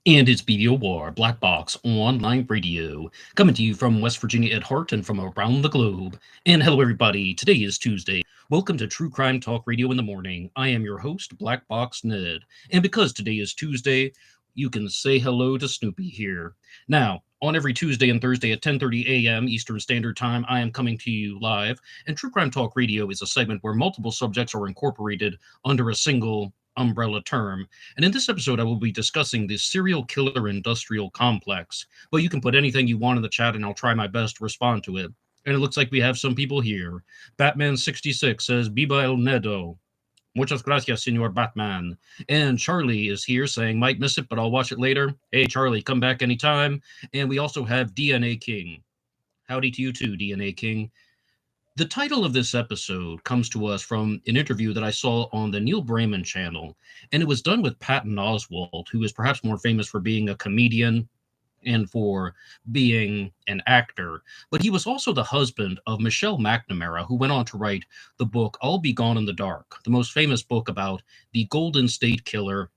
And it's BBO War, Black Box Online Radio, coming to you from West Virginia at heart and from around the globe. And hello, everybody. Today is Tuesday. Welcome to True Crime Talk Radio in the Morning. I am your host, Black Box Ned. And because today is Tuesday, you can say hello to Snoopy here. Now, on every Tuesday and Thursday at 10:30 a.m. Eastern Standard Time, I am coming to you live. And True Crime Talk Radio is a segment where multiple subjects are incorporated under a single umbrella term. And in this episode, I will be discussing the serial killer industrial complex. But you can put anything you want in the chat, and I'll try my best to respond to it. And it looks like we have some people here. Batman66 says, Viva el Nedo. Muchas gracias, Senor Batman. And Charlie is here saying, might miss it, but I'll watch it later. Hey, Charlie, come back anytime. And we also have DNA King. Howdy to you too, DNA King. The title of this episode comes to us from an interview that I saw on the Neil Brayman channel, and it was done with Patton Oswalt, who is perhaps more famous for being a comedian and for being an actor. But he was also the husband of Michelle McNamara, who went on to write the book I'll Be Gone in the Dark, the most famous book about the Golden State Killer,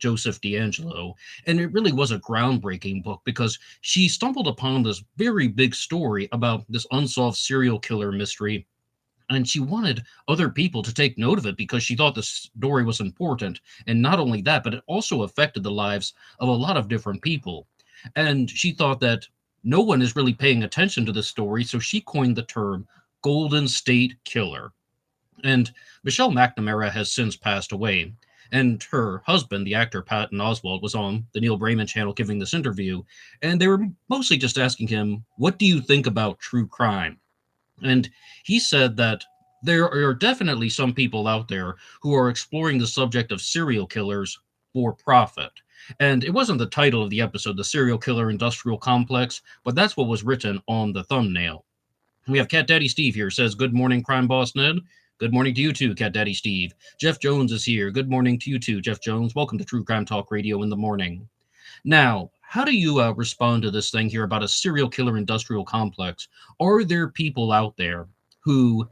Joseph DeAngelo. And it really was a groundbreaking book because she stumbled upon this very big story about this unsolved serial killer mystery. And she wanted other people to take note of it because she thought the story was important. And not only that, but it also affected the lives of a lot of different people. And she thought that no one is really paying attention to this story. So she coined the term Golden State Killer. And Michelle McNamara has since passed away. And her husband, the actor Patton Oswalt, was on the Neil Brayman channel giving this interview. And they were mostly just asking him, what do you think about true crime? And he said that there are definitely some people out there who are exploring the subject of serial killers for profit. And it wasn't the title of the episode, the Serial Killer Industrial Complex, but that's what was written on the thumbnail. We have Cat Daddy Steve here, says, good morning, Crime Boss Ned. Good morning to you too, Cat Daddy Steve. Jeff Jones is here. Good morning to you too, Jeff Jones. Welcome to True Crime Talk Radio in the morning. Now, how do you respond to this thing here about a serial killer industrial complex? Are there people out there who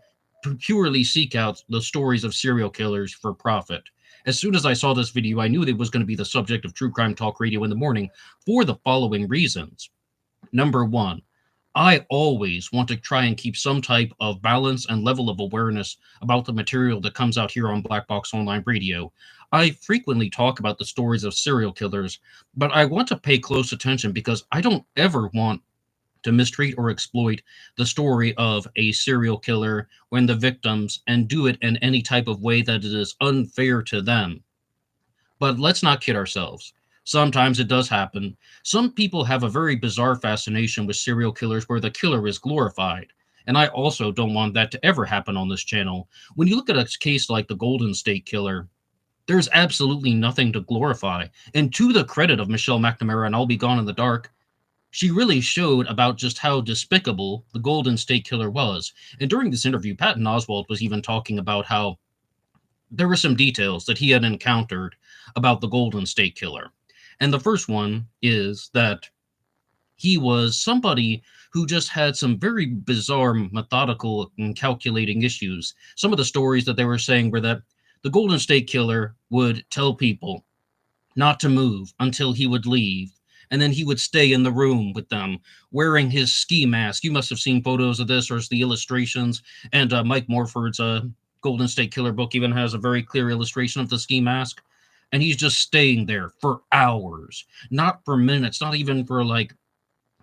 purely seek out the stories of serial killers for profit? As soon as I saw this video, I knew that it was going to be the subject of True Crime Talk Radio in the morning for the following reasons. Number one, I always want to try and keep some type of balance and level of awareness about the material that comes out here on Black Box Online Radio. I frequently talk about the stories of serial killers, but I want to pay close attention because I don't ever want to mistreat or exploit the story of a serial killer when the victims and do it in any type of way that it is unfair to them. But let's not kid ourselves. Sometimes it does happen. Some people have a very bizarre fascination with serial killers where the killer is glorified. And I also don't want that to ever happen on this channel. When you look at a case like the Golden State Killer, there's absolutely nothing to glorify. And to the credit of Michelle McNamara and I'll Be Gone in the Dark, she really showed about just how despicable the Golden State Killer was. And during this interview, Patton Oswalt was even talking about how there were some details that he had encountered about the Golden State Killer. And the first one is that he was somebody who just had some very bizarre, methodical, and calculating issues. Some of the stories that they were saying were that the Golden State Killer would tell people not to move until he would leave. And then he would stay in the room with them wearing his ski mask. You must have seen photos of this or the illustrations. And Mike Morford's Golden State Killer book even has a very clear illustration of the ski mask. And he's just staying there for hours, not for minutes, not even for like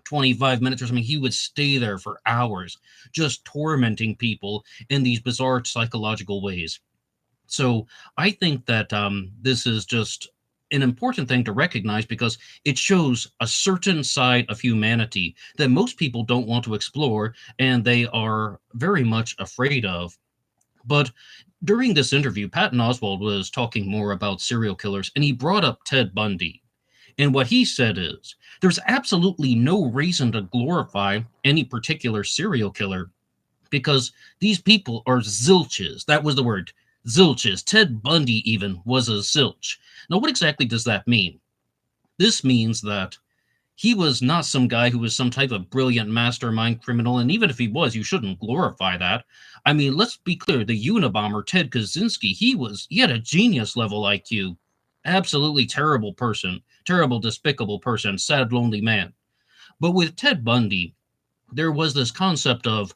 25 minutes or something. He would stay there for hours, just tormenting people in these bizarre psychological ways. So I think that this is just an important thing to recognize because it shows a certain side of humanity that most people don't want to explore and they are very much afraid of. But during this interview, Patton Oswalt was talking more about serial killers, and he brought up Ted Bundy. And what he said is, there's absolutely no reason to glorify any particular serial killer because these people are zilches. That was the word, zilches. Ted Bundy even was a zilch. Now, what exactly does that mean? This means that he was not some guy who was some type of brilliant mastermind criminal, and even if he was, you shouldn't glorify that. I mean, let's be clear, the Unabomber, Ted Kaczynski, he had a genius level IQ. Absolutely terrible person, terrible, despicable person, sad, lonely man. But with Ted Bundy, there was this concept of,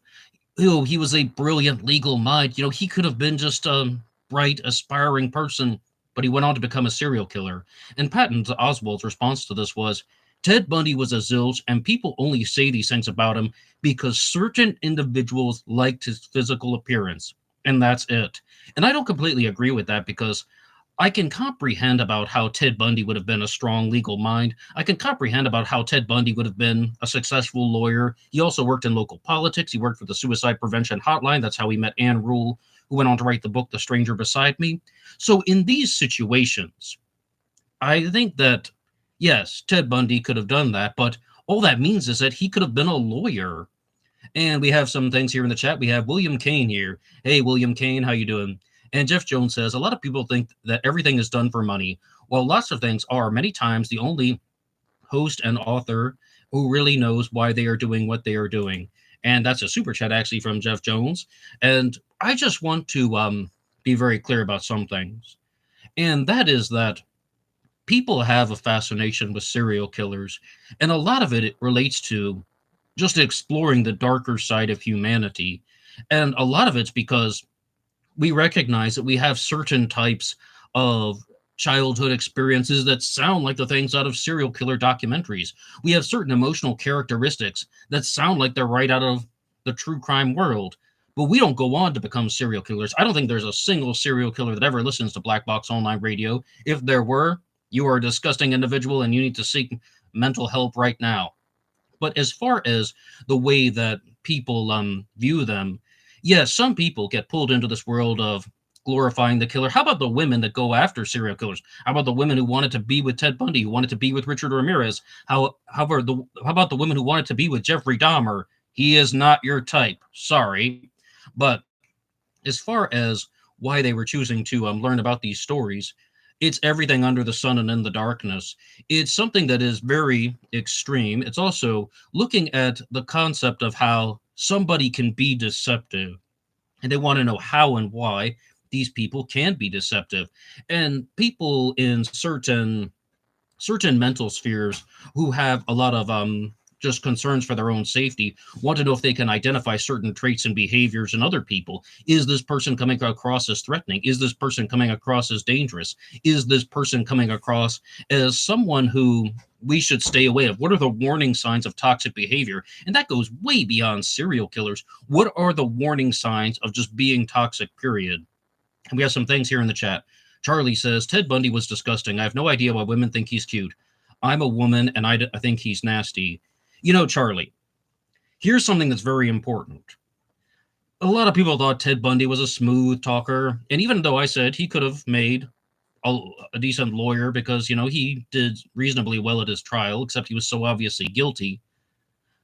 he was a brilliant legal mind. He could have been just a bright, aspiring person, but he went on to become a serial killer. And Patton Oswalt's response to this was, Ted Bundy was a zilch, and people only say these things about him because certain individuals liked his physical appearance, and that's it. And I don't completely agree with that, because I can comprehend about how Ted Bundy would have been a strong legal mind. I can comprehend about how Ted Bundy would have been a successful lawyer. He also worked in local politics. He worked for the Suicide Prevention Hotline. That's how he met Anne Rule, who went on to write the book The Stranger Beside Me. So in these situations, I think that, yes, Ted Bundy could have done that, but all that means is that he could have been a lawyer. And we have some things here in the chat. We have William Kane here. Hey, William Kane, how you doing? And Jeff Jones says, a lot of people think that everything is done for money. Well, lots of things are. Many times, the only host and author who really knows why they are doing what they are doing. And that's a super chat, actually, from Jeff Jones. And I just want to be very clear about some things. And that is that people have a fascination with serial killers. And a lot of it relates to just exploring the darker side of humanity. And a lot of it's because we recognize that we have certain types of childhood experiences that sound like the things out of serial killer documentaries. We have certain emotional characteristics that sound like they're right out of the true crime world. But we don't go on to become serial killers. I don't think there's a single serial killer that ever listens to Black Box Online Radio. If there were, you are a disgusting individual and you need to seek mental help right now. But as far as the way that people view them, yes, some people get pulled into this world of glorifying the killer. How about the women that go after serial killers? How about the women who wanted to be with Ted Bundy, who wanted to be with Richard Ramirez? How about the women who wanted to be with Jeffrey Dahmer? He is not your type. Sorry. But as far as why they were choosing to learn about these stories, it's everything under the sun and in the darkness. It's something that is very extreme. It's also looking at the concept of how somebody can be deceptive, and they want to know how and why these people can be deceptive. And people in certain mental spheres who have a lot of just concerns for their own safety want to know if they can identify certain traits and behaviors in other people. Is this person coming across as threatening? Is this person coming across as dangerous? Is this person coming across as someone who we should stay away of? What are the warning signs of toxic behavior? And that goes way beyond serial killers. What are the warning signs of just being toxic, period? And we have some things here in the chat. Charlie says, Ted Bundy was disgusting. I have no idea why women think he's cute. I'm a woman, and I think he's nasty. Charlie, here's something that's very important. A lot of people thought Ted Bundy was a smooth talker. And even though I said he could have made a decent lawyer because, he did reasonably well at his trial, except he was so obviously guilty.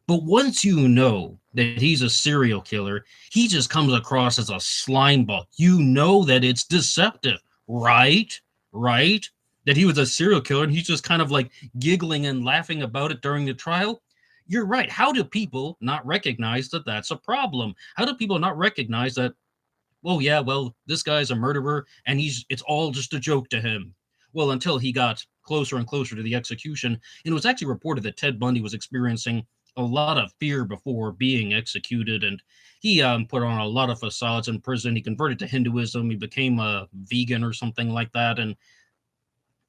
But once you know that he's a serial killer, he just comes across as a slimeball. You know that it's deceptive, right? Right? That he was a serial killer and he's just kind of like giggling and laughing about it during the trial. You're right. How do people not recognize that that's a problem? How do people not recognize that, this guy's a murderer and it's all just a joke to him? Well, until he got closer and closer to the execution. And it was actually reported that Ted Bundy was experiencing a lot of fear before being executed. And he put on a lot of facades in prison. He converted to Hinduism. He became a vegan or something like that. And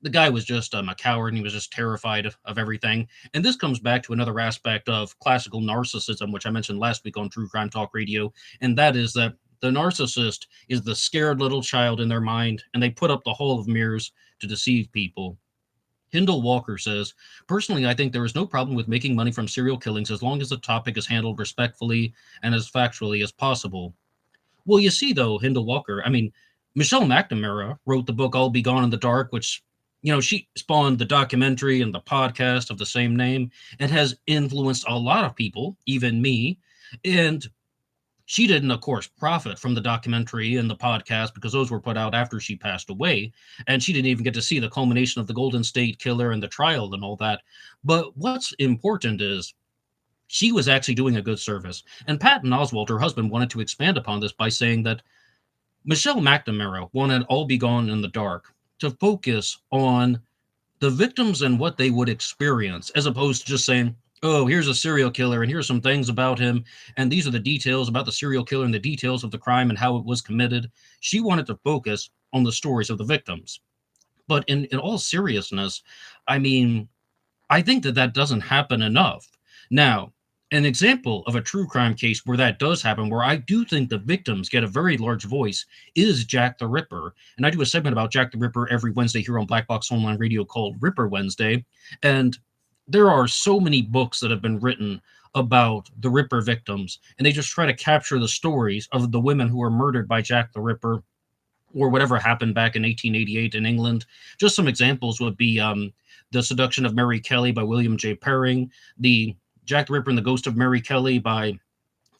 the guy was just a coward, and he was just terrified of everything. And this comes back to another aspect of classical narcissism, which I mentioned last week on True Crime Talk Radio, and that is that the narcissist is the scared little child in their mind, and they put up the hall of mirrors to deceive people. Hindle Walker says, personally, I think there is no problem with making money from serial killings as long as the topic is handled respectfully and as factually as possible. Well, you see, though, Hindle Walker, Michelle McNamara wrote the book I'll Be Gone in the Dark, which she spawned the documentary and the podcast of the same name and has influenced a lot of people, even me. And she didn't, of course, profit from the documentary and the podcast because those were put out after she passed away. And she didn't even get to see the culmination of the Golden State Killer and the trial and all that. But what's important is she was actually doing a good service. And Patton Oswalt, her husband, wanted to expand upon this by saying that Michelle McNamara wanted All Be Gone in the Dark to focus on the victims and what they would experience, as opposed to just saying, oh, here's a serial killer and here's some things about him, and these are the details about the serial killer and the details of the crime and how it was committed. She wanted to focus on the stories of the victims. But in all seriousness, I mean, I think that that doesn't happen enough. Now, an example of a true crime case where that does happen, where I do think the victims get a very large voice, is Jack the Ripper. And I do a segment about Jack the Ripper every Wednesday here on Black Box Online Radio called Ripper Wednesday. And there are so many books that have been written about the Ripper victims, and they just try to capture the stories of the women who were murdered by Jack the Ripper or whatever happened back in 1888 in England. Just some examples would be The Seduction of Mary Kelly by William J. Perring, the Jack the Ripper and the Ghost of Mary Kelly by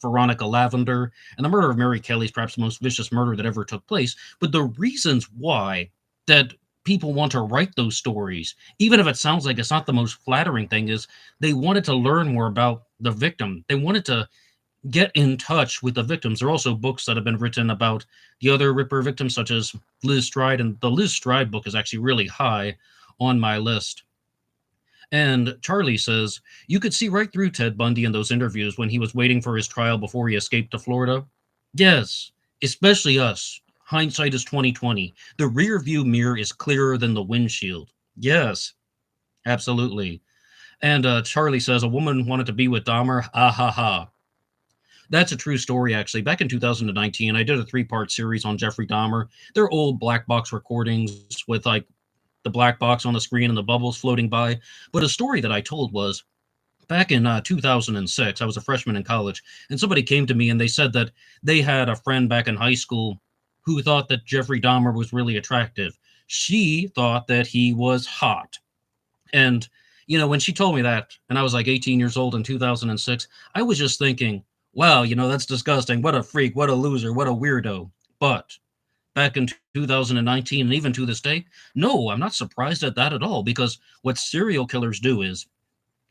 Veronica Lavender, and the murder of Mary Kelly is perhaps the most vicious murder that ever took place. But the reasons why that people want to write those stories, even if it sounds like it's not the most flattering thing, is they wanted to learn more about the victim. They wanted to get in touch with the victims. There are also books that have been written about the other Ripper victims, such as Liz Stride, and the Liz Stride book is actually really high on my list. And Charlie says, you could see right through Ted Bundy in those interviews when he was waiting for his trial before he escaped to Florida. Yes, especially us. Hindsight is 2020. The rear view mirror is clearer than the windshield. Yes, absolutely. And Charlie says, a woman wanted to be with Dahmer. Ah ha ha. That's a true story, actually. Back in 2019, I did a 3-part series on Jeffrey Dahmer. They're old black box recordings with like the black box on the screen and the bubbles floating by. But a story that I told was back in 2006, I was a freshman in college, and somebody came to me and they said that they had a friend back in high school who thought that Jeffrey Dahmer was really attractive. She thought that he was hot. And, you know, when she told me that, and I was like 18 years old in 2006, I was just thinking, wow, you know, that's disgusting. What a freak, what a loser, what a weirdo. But back in 2019, and even to this day, no, I'm not surprised at that at all, because what serial killers do is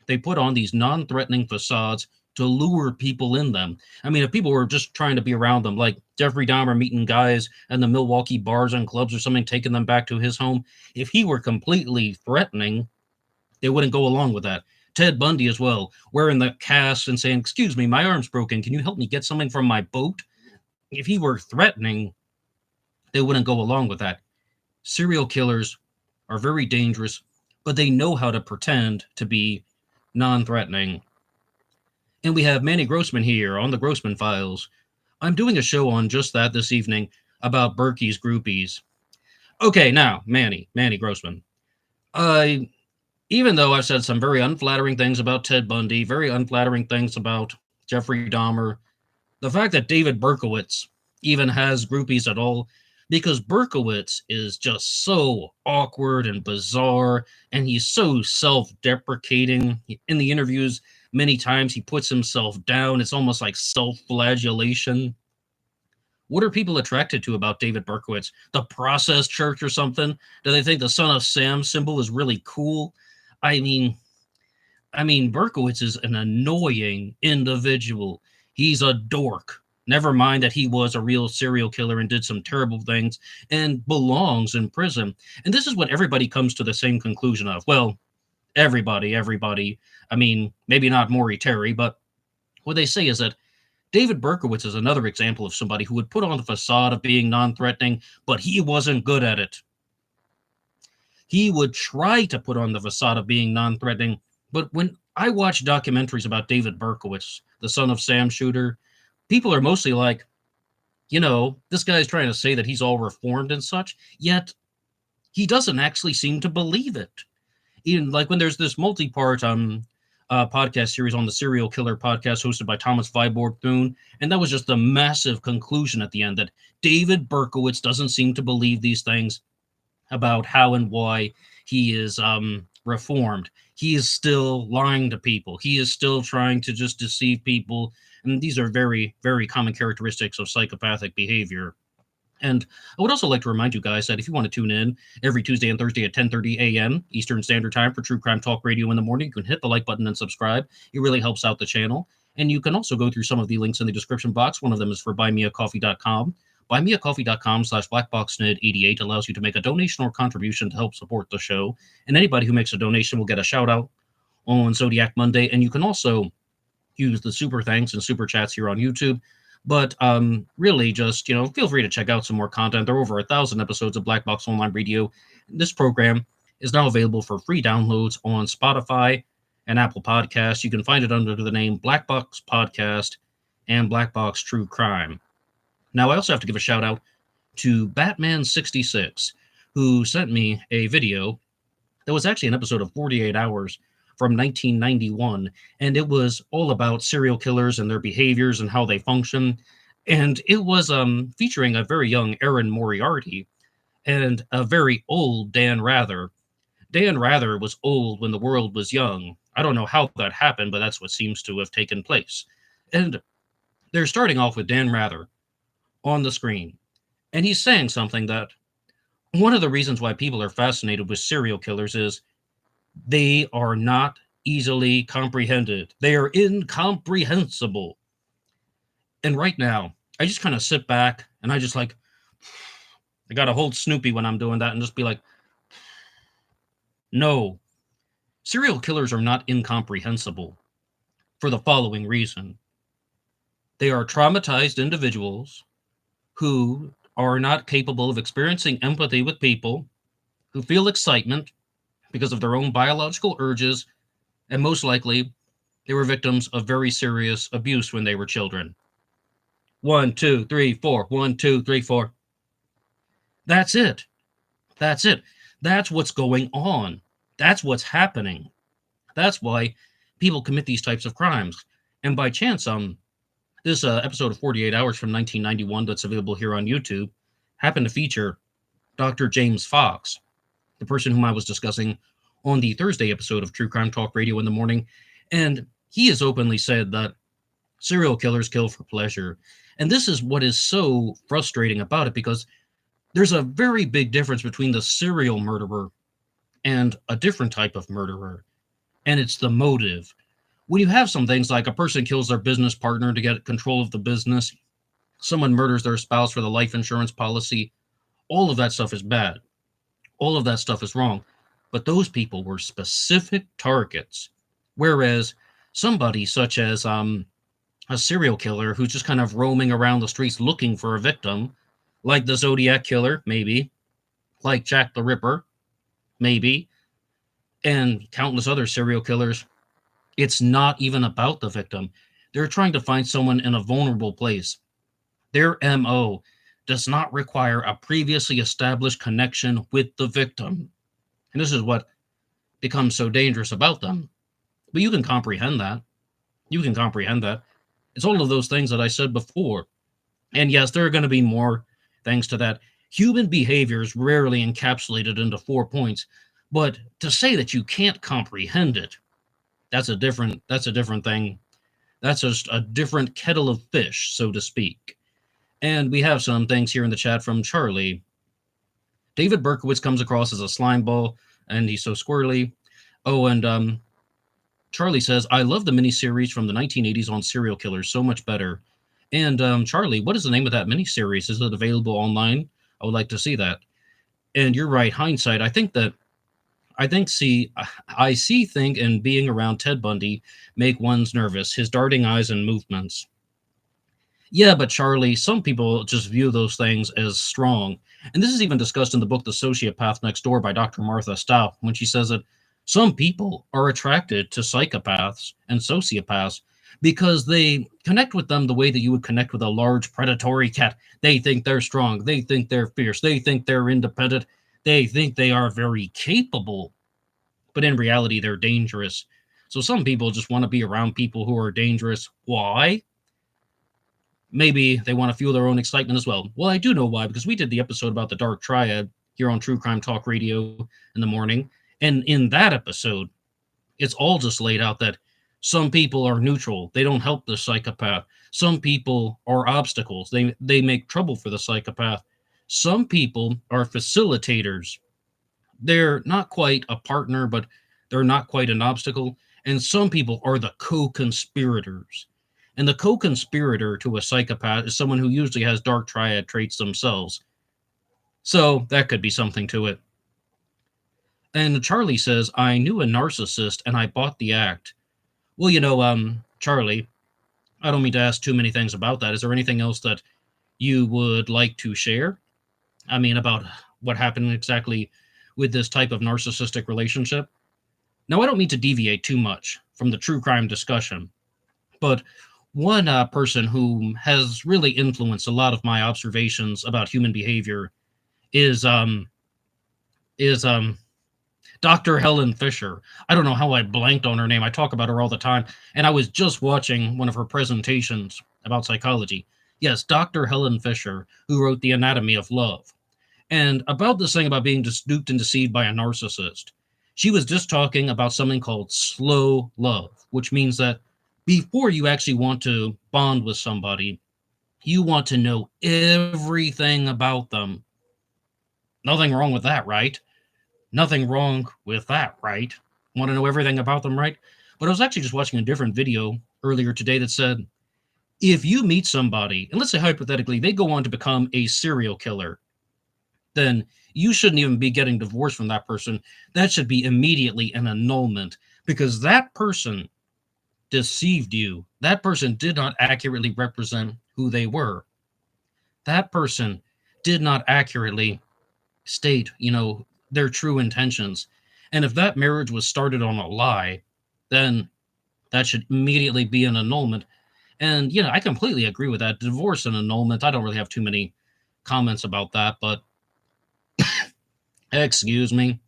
they put on these non-threatening facades to lure people in them. I mean, if people were just trying to be around them, like Jeffrey Dahmer meeting guys in the Milwaukee bars and clubs or something, taking them back to his home, if he were completely threatening, they wouldn't go along with that. Ted Bundy as well, wearing the cast and saying, excuse me, my arm's broken. Can you help me get something from my boat? If he were threatening, they wouldn't go along with that. Serial killers are very dangerous, but they know how to pretend to be non-threatening. And we have Manny Grossman here on the Grossman Files. I'm doing a show on just that this evening about Berkey's groupies. Okay, now, Manny Grossman. Even though I've said some very unflattering things about Ted Bundy, very unflattering things about Jeffrey Dahmer, the fact that David Berkowitz even has groupies at all, because Berkowitz is just so awkward and bizarre, and he's so self-deprecating. In the interviews, many times he puts himself down. It's almost like self-flagellation. What are people attracted to about David Berkowitz? The Process Church or something? Do they think the Son of Sam symbol is really cool? I mean, Berkowitz is an annoying individual. He's a dork. Never mind that he was a real serial killer and did some terrible things and belongs in prison. And this is what everybody comes to the same conclusion of. Well, everybody. I mean, maybe not Maury Terry, but what they say is that David Berkowitz is another example of somebody who would put on the facade of being non-threatening, but he wasn't good at it. He would try to put on the facade of being non-threatening, but when I watch documentaries about David Berkowitz, the Son of Sam shooter, people are mostly like, you know, this guy's trying to say that he's all reformed and such, yet he doesn't actually seem to believe it. Even like when there's this multi-part podcast series on the Serial Killer podcast hosted by Thomas Viborg Thune, and that was just a massive conclusion at the end that David Berkowitz doesn't seem to believe these things about how and why he is reformed. He is still lying to people. He is still trying to just deceive people. And these are very, very common characteristics of psychopathic behavior. And I would also like to remind you guys that if you want to tune in every Tuesday and Thursday at 10:30 a.m. Eastern Standard Time for True Crime Talk Radio in the morning, you can hit the like button and subscribe. It really helps out the channel. And you can also go through some of the links in the description box. One of them is for buymeacoffee.com. buymeacoffee.com/blackboxned88 allows you to make a donation or contribution to help support the show. And anybody who makes a donation will get a shout out on Zodiac Monday. And you can also use the super thanks and super chats here on YouTube. But really, just feel free to check out some more content. There are over 1,000 episodes of Black Box Online Radio. This program is now available for free downloads on Spotify and Apple Podcasts. You can find it under the name Black Box Podcast and Black Box True Crime. Now, I also have to give a shout out to Batman66, who sent me a video that was actually an episode of 48 Hours from 1991, and it was all about serial killers and their behaviors and how they function. And it was featuring a very young Erin Moriarty and a very old Dan Rather. Dan Rather was old when the world was young. I don't know how that happened, but that's what seems to have taken place. And they're starting off with Dan Rather on the screen, and he's saying something that one of the reasons why people are fascinated with serial killers is they are not easily comprehended. They are incomprehensible. And right now, I just kind of sit back and I got to hold Snoopy when I'm doing that and just be like, no, serial killers are not incomprehensible for the following reason. They are traumatized individuals who are not capable of experiencing empathy with people, who feel excitement because of their own biological urges, and most likely they were victims of very serious abuse when they were children. 1, 2, 3, 4. 1, 2, 3, 4. That's it. That's it. That's what's going on. That's what's happening. That's why people commit these types of crimes. And by chance, this episode of 48 Hours from 1991 that's available here on YouTube happened to feature Dr. James Fox, the person whom I was discussing on the Thursday episode of True Crime Talk Radio in the morning. And he has openly said that serial killers kill for pleasure. And this is what is so frustrating about it, because there's a very big difference between the serial murderer and a different type of murderer, and it's the motive. When you have some things like a person kills their business partner to get control of the business, someone murders their spouse for the life insurance policy, all of that stuff is bad. All of that stuff is wrong. But those people were specific targets. Whereas somebody such as a serial killer who's just kind of roaming around the streets looking for a victim, like the Zodiac Killer, maybe, like Jack the Ripper, maybe, and countless other serial killers, it's not even about the victim. They're trying to find someone in a vulnerable place. Their MO does not require a previously established connection with the victim. And this is what becomes so dangerous about them. But you can comprehend that. You can comprehend that. It's all of those things that I said before. And yes, there are going to be more thanks to that. Human behavior is rarely encapsulated into 4 points. But to say that you can't comprehend it, that's a different thing. That's just a different kettle of fish, so to speak. And we have some things here in the chat from Charlie. David Berkowitz comes across as a slime ball, and he's so squirrely. Oh, and Charlie says, I love the miniseries from the 1980s on serial killers, so much better. And Charlie, what is the name of that miniseries? Is it available online? I would like to see that. And you're right, hindsight, I think, and being around Ted Bundy make one's nervous, his darting eyes and movements. Yeah, but Charlie, some people just view those things as strong. And this is even discussed in the book The Sociopath Next Door by Dr. Martha Staub, when she says that some people are attracted to psychopaths and sociopaths because they connect with them the way that you would connect with a large predatory cat. They think they're strong. They think they're fierce. They think they're independent. They think they are very capable. But in reality, they're dangerous. So some people just want to be around people who are dangerous. Why? Maybe they want to fuel their own excitement as well. Well, I do know why, because we did the episode about the Dark Triad here on True Crime Talk Radio in the morning. And in that episode, it's all just laid out that some people are neutral. They don't help the psychopath. Some people are obstacles. They make trouble for the psychopath. Some people are facilitators. They're not quite a partner, but they're not quite an obstacle. And some people are the co-conspirators. And the co-conspirator to a psychopath is someone who usually has dark triad traits themselves. So that could be something to it. And Charlie says, I knew a narcissist and I bought the act. Well, Charlie, I don't mean to ask too many things about that. Is there anything else that you would like to share? I mean, about what happened exactly with this type of narcissistic relationship? Now, I don't mean to deviate too much from the true crime discussion, but one person who has really influenced a lot of my observations about human behavior is is Dr. Helen Fisher. I don't know how I blanked on her name. I talk about her all the time, and I was just watching one of her presentations about psychology. Yes, Dr. Helen Fisher, who wrote The Anatomy of Love. And about this thing about being duped and deceived by a narcissist, she was just talking about something called slow love, which means that before you actually want to bond with somebody, you want to know everything about them. Nothing wrong with that, right? Nothing wrong with that, right? Want to know everything about them, right? But I was actually just watching a different video earlier today that said, if you meet somebody, and let's say hypothetically, they go on to become a serial killer, then you shouldn't even be getting divorced from that person. That should be immediately an annulment because that person deceived you. That person did not accurately represent who they were. That person did not accurately state, their true intentions. And if that marriage was started on a lie, then that should immediately be an annulment. And, I completely agree with that. Divorce and annulment, I don't really have too many comments about that, but excuse me.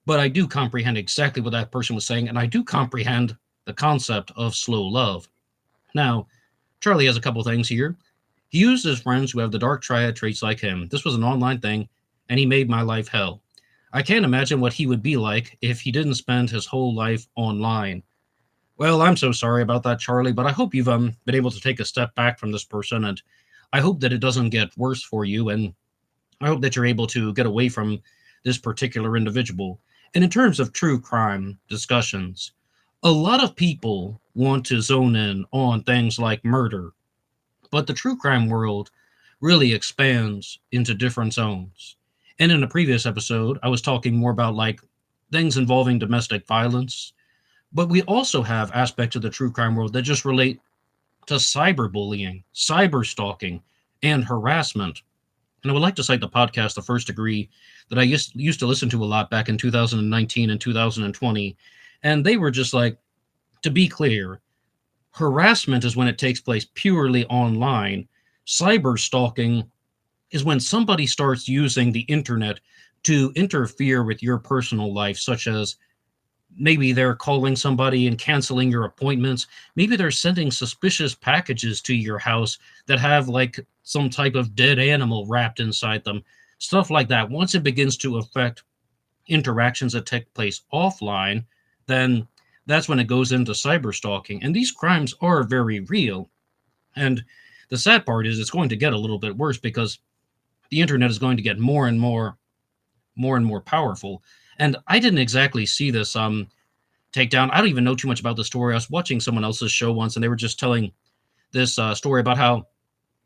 But I do comprehend exactly what that person was saying, and I do comprehend the concept of slow love. Now, Charlie has a couple things here. He used his friends who have the dark triad traits like him. This was an online thing, and he made my life hell. I can't imagine what he would be like if he didn't spend his whole life online. Well, I'm so sorry about that, Charlie, but I hope you've been able to take a step back from this person, and I hope that it doesn't get worse for you, and I hope that you're able to get away from this particular individual. And in terms of true crime discussions, a lot of people want to zone in on things like murder, but the true crime world really expands into different zones. And in a previous episode, I was talking more about like things involving domestic violence, but we also have aspects of the true crime world that just relate to cyberbullying, cyber stalking, and harassment. And I would like to cite the podcast The First Degree that I used to listen to a lot back in 2019 and 2020. And they were just like, to be clear, harassment is when it takes place purely online. Cyber stalking is when somebody starts using the internet to interfere with your personal life, such as maybe they're calling somebody and canceling your appointments. Maybe they're sending suspicious packages to your house that have like some type of dead animal wrapped inside them. Stuff like that. Once it begins to affect interactions that take place offline, then that's when it goes into cyber stalking. And these crimes are very real. And the sad part is it's going to get a little bit worse because the internet is going to get more and more powerful. And I didn't exactly see this takedown. I don't even know too much about the story. I was watching someone else's show once, and they were just telling this story about how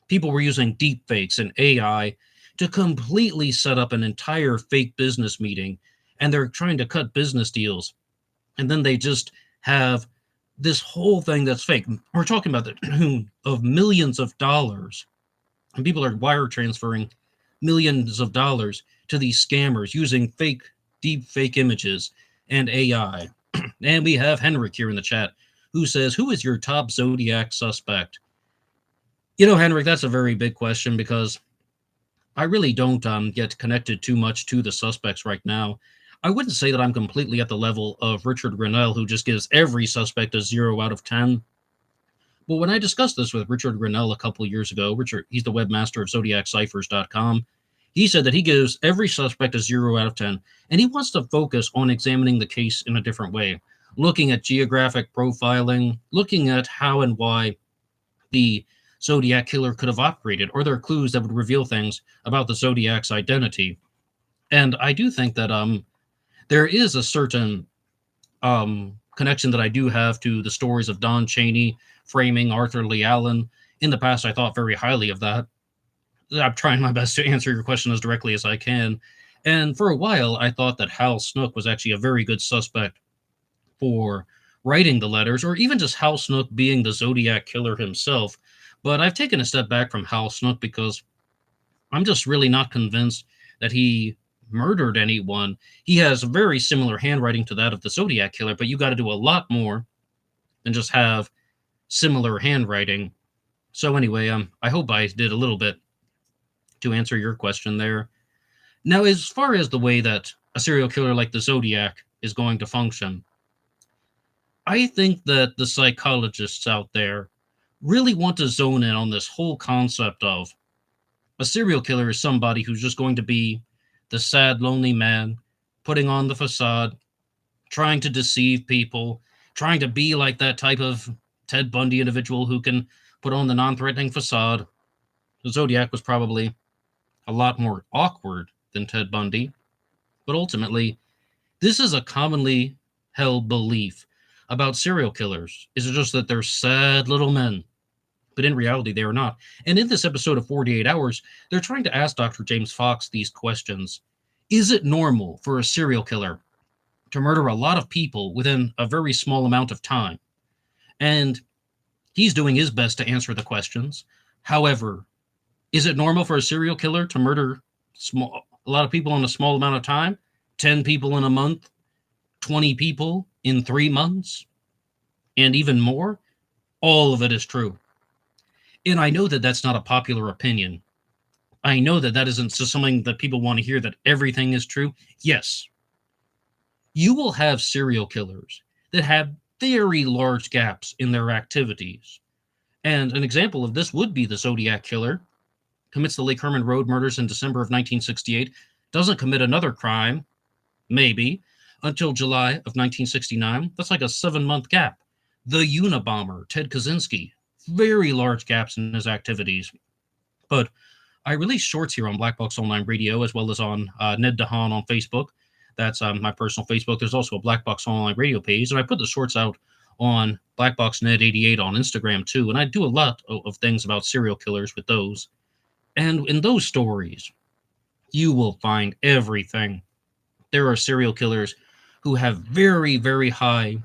people were using deep fakes and AI to completely set up an entire fake business meeting, and they're trying to cut business deals. And then they just have this whole thing that's fake. We're talking about the of millions of dollars, and people are wire transferring millions of dollars to these scammers using deep fake images and AI. And we have Henrik here in the chat who says, who is your top Zodiac suspect? Henrik, that's a very big question because I really don't get connected too much to the suspects right now. I wouldn't say that I'm completely at the level of Richard Grinnell, who just gives every suspect a 0 out of 10. But when I discussed this with Richard Grinnell a couple of years ago, he's the webmaster of ZodiacCiphers.com. He said that he gives every suspect a 0 out of 10, and he wants to focus on examining the case in a different way, looking at geographic profiling, looking at how and why the Zodiac Killer could have operated, or there are clues that would reveal things about the Zodiac's identity. And I do think that there is a certain connection that I do have to the stories of Don Chaney framing Arthur Lee Allen. In the past, I thought very highly of that. I'm trying my best to answer your question as directly as I can. And for a while, I thought that Hal Snook was actually a very good suspect for writing the letters, or even just Hal Snook being the Zodiac Killer himself. But I've taken a step back from Hal Snook because I'm just really not convinced that he murdered anyone. He has a very similar handwriting to that of the Zodiac Killer, but you got to do a lot more than just have similar handwriting. So anyway, I hope I did a little bit to answer your question there. Now, as far as the way that a serial killer like the Zodiac is going to function, I think that the psychologists out there really want to zone in on this whole concept of a serial killer is somebody who's just going to be the sad, lonely man, putting on the facade, trying to deceive people, trying to be like that type of Ted Bundy individual who can put on the non-threatening facade. The Zodiac was probably a lot more awkward than Ted Bundy, but ultimately, this is a commonly held belief about serial killers. Is it just that they're sad little men? But in reality, they are not. And in this episode of 48 Hours, they're trying to ask Dr. James Fox these questions. Is it normal for a serial killer to murder a lot of people within a very small amount of time? And he's doing his best to answer the questions. However, is it normal for a serial killer to murder a lot of people in a small amount of time? 10 people in a month? 20 people in 3 months? And even more? All of it is true. And I know that that's not a popular opinion. I know that that isn't just something that people want to hear, that everything is true. Yes, you will have serial killers that have very large gaps in their activities. And an example of this would be the Zodiac Killer. Commits the Lake Herman Road murders in December of 1968, doesn't commit another crime, maybe, until July of 1969. That's like a 7-month gap. The Unabomber, Ted Kaczynski, very large gaps in his activities. But I release shorts here on Black Box Online Radio, as well as on Ned DeHaan on Facebook. That's my personal Facebook. There's also a Black Box Online Radio page, and I put the shorts out on BlackBoxNed88 on Instagram too. And I do a lot of things about serial killers with those. And in those stories, you will find everything. There are serial killers who have very, very high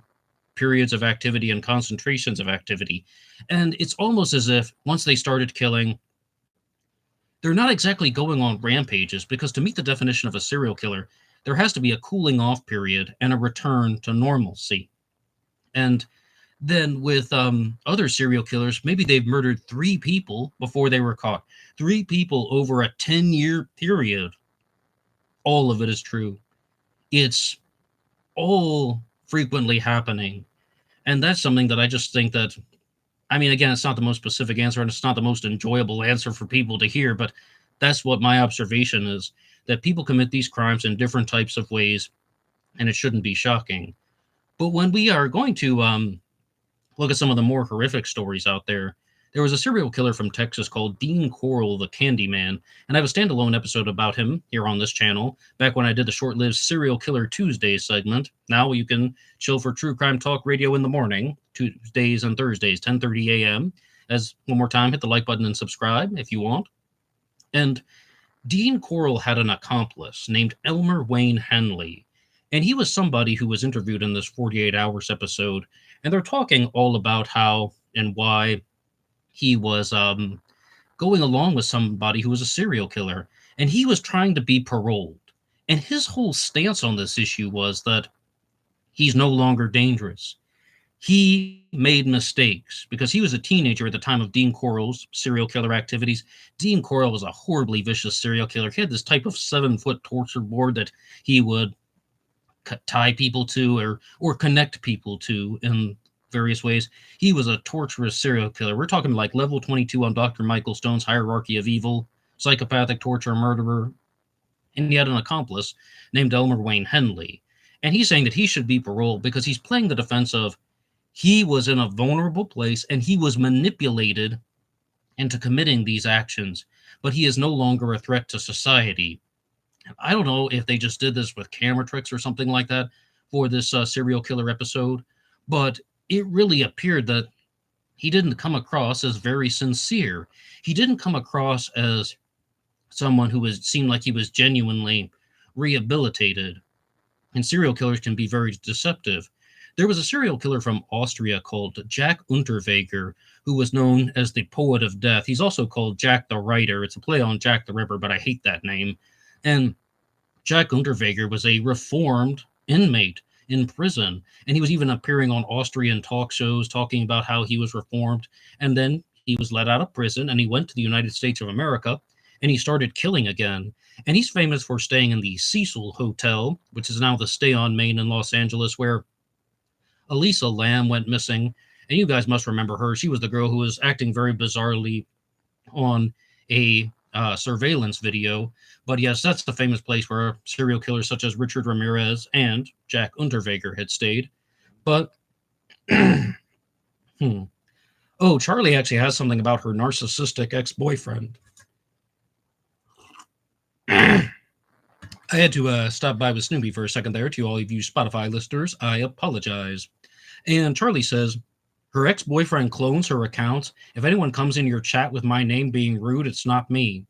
periods of activity and concentrations of activity. And it's almost as if once they started killing, they're not exactly going on rampages, because to meet the definition of a serial killer, there has to be a cooling off period and a return to normalcy. And then with other serial killers, maybe they've murdered 3 people before they were caught. 3 people over a 10-year period. All of it is true. It's all frequently happening. And that's something that I just think that, I mean, again, it's not the most specific answer, and it's not the most enjoyable answer for people to hear, but that's what my observation is, that people commit these crimes in different types of ways, and it shouldn't be shocking. But when we are going to look at some of the more horrific stories out there, there was a serial killer from Texas called Dean Corll, the Candyman, and I have a standalone episode about him here on this channel, back when I did the short-lived Serial Killer Tuesdays segment. Now you can chill for True Crime Talk Radio in the morning, Tuesdays and Thursdays, 10:30 a.m. As one more time, hit the like button and subscribe if you want. And Dean Corll had an accomplice named Elmer Wayne Henley, and he was somebody who was interviewed in this 48 Hours episode, and they're talking all about how and why he was going along with somebody who was a serial killer, and he was trying to be paroled. And his whole stance on this issue was that he's no longer dangerous. He made mistakes because he was a teenager at the time of Dean Corll's serial killer activities. Dean Corll was a horribly vicious serial killer. He had this type of 7-foot torture board that he would tie people to or connect people to in various ways. He was a torturous serial killer. We're talking like level 22 on Dr. Michael Stone's hierarchy of evil, psychopathic torture, murderer. And he had an accomplice named Elmer Wayne Henley. And he's saying that he should be paroled because he's playing the defense of he was in a vulnerable place and he was manipulated into committing these actions, but he is no longer a threat to society. I don't know if they just did this with camera tricks or something like that for this serial killer episode, but it really appeared that he didn't come across as very sincere. He didn't come across as someone who seemed like he was genuinely rehabilitated. And serial killers can be very deceptive. There was a serial killer from Austria called Jack Unterweger, who was known as the Poet of Death. He's also called Jack the Writer. It's a play on Jack the Ripper, but I hate that name. And Jack Unterweger was a reformed inmate in prison, and he was even appearing on Austrian talk shows talking about how he was reformed. And then he was let out of prison and he went to the United States of America and he started killing again. And he's famous for staying in the Cecil Hotel, which is now the Stay on Main in Los Angeles, where Elisa Lam went missing. And you guys must remember her. She was the girl who was acting very bizarrely on a surveillance video. But yes, that's the famous place where serial killers such as Richard Ramirez and Jack Unterweger had stayed. But, oh, Charlie actually has something about her narcissistic ex-boyfriend. I had to stop by with Snoopy for a second there. To all of you Spotify listeners, I apologize. And Charlie says, her ex-boyfriend clones her accounts. If anyone comes in your chat with my name being rude, it's not me.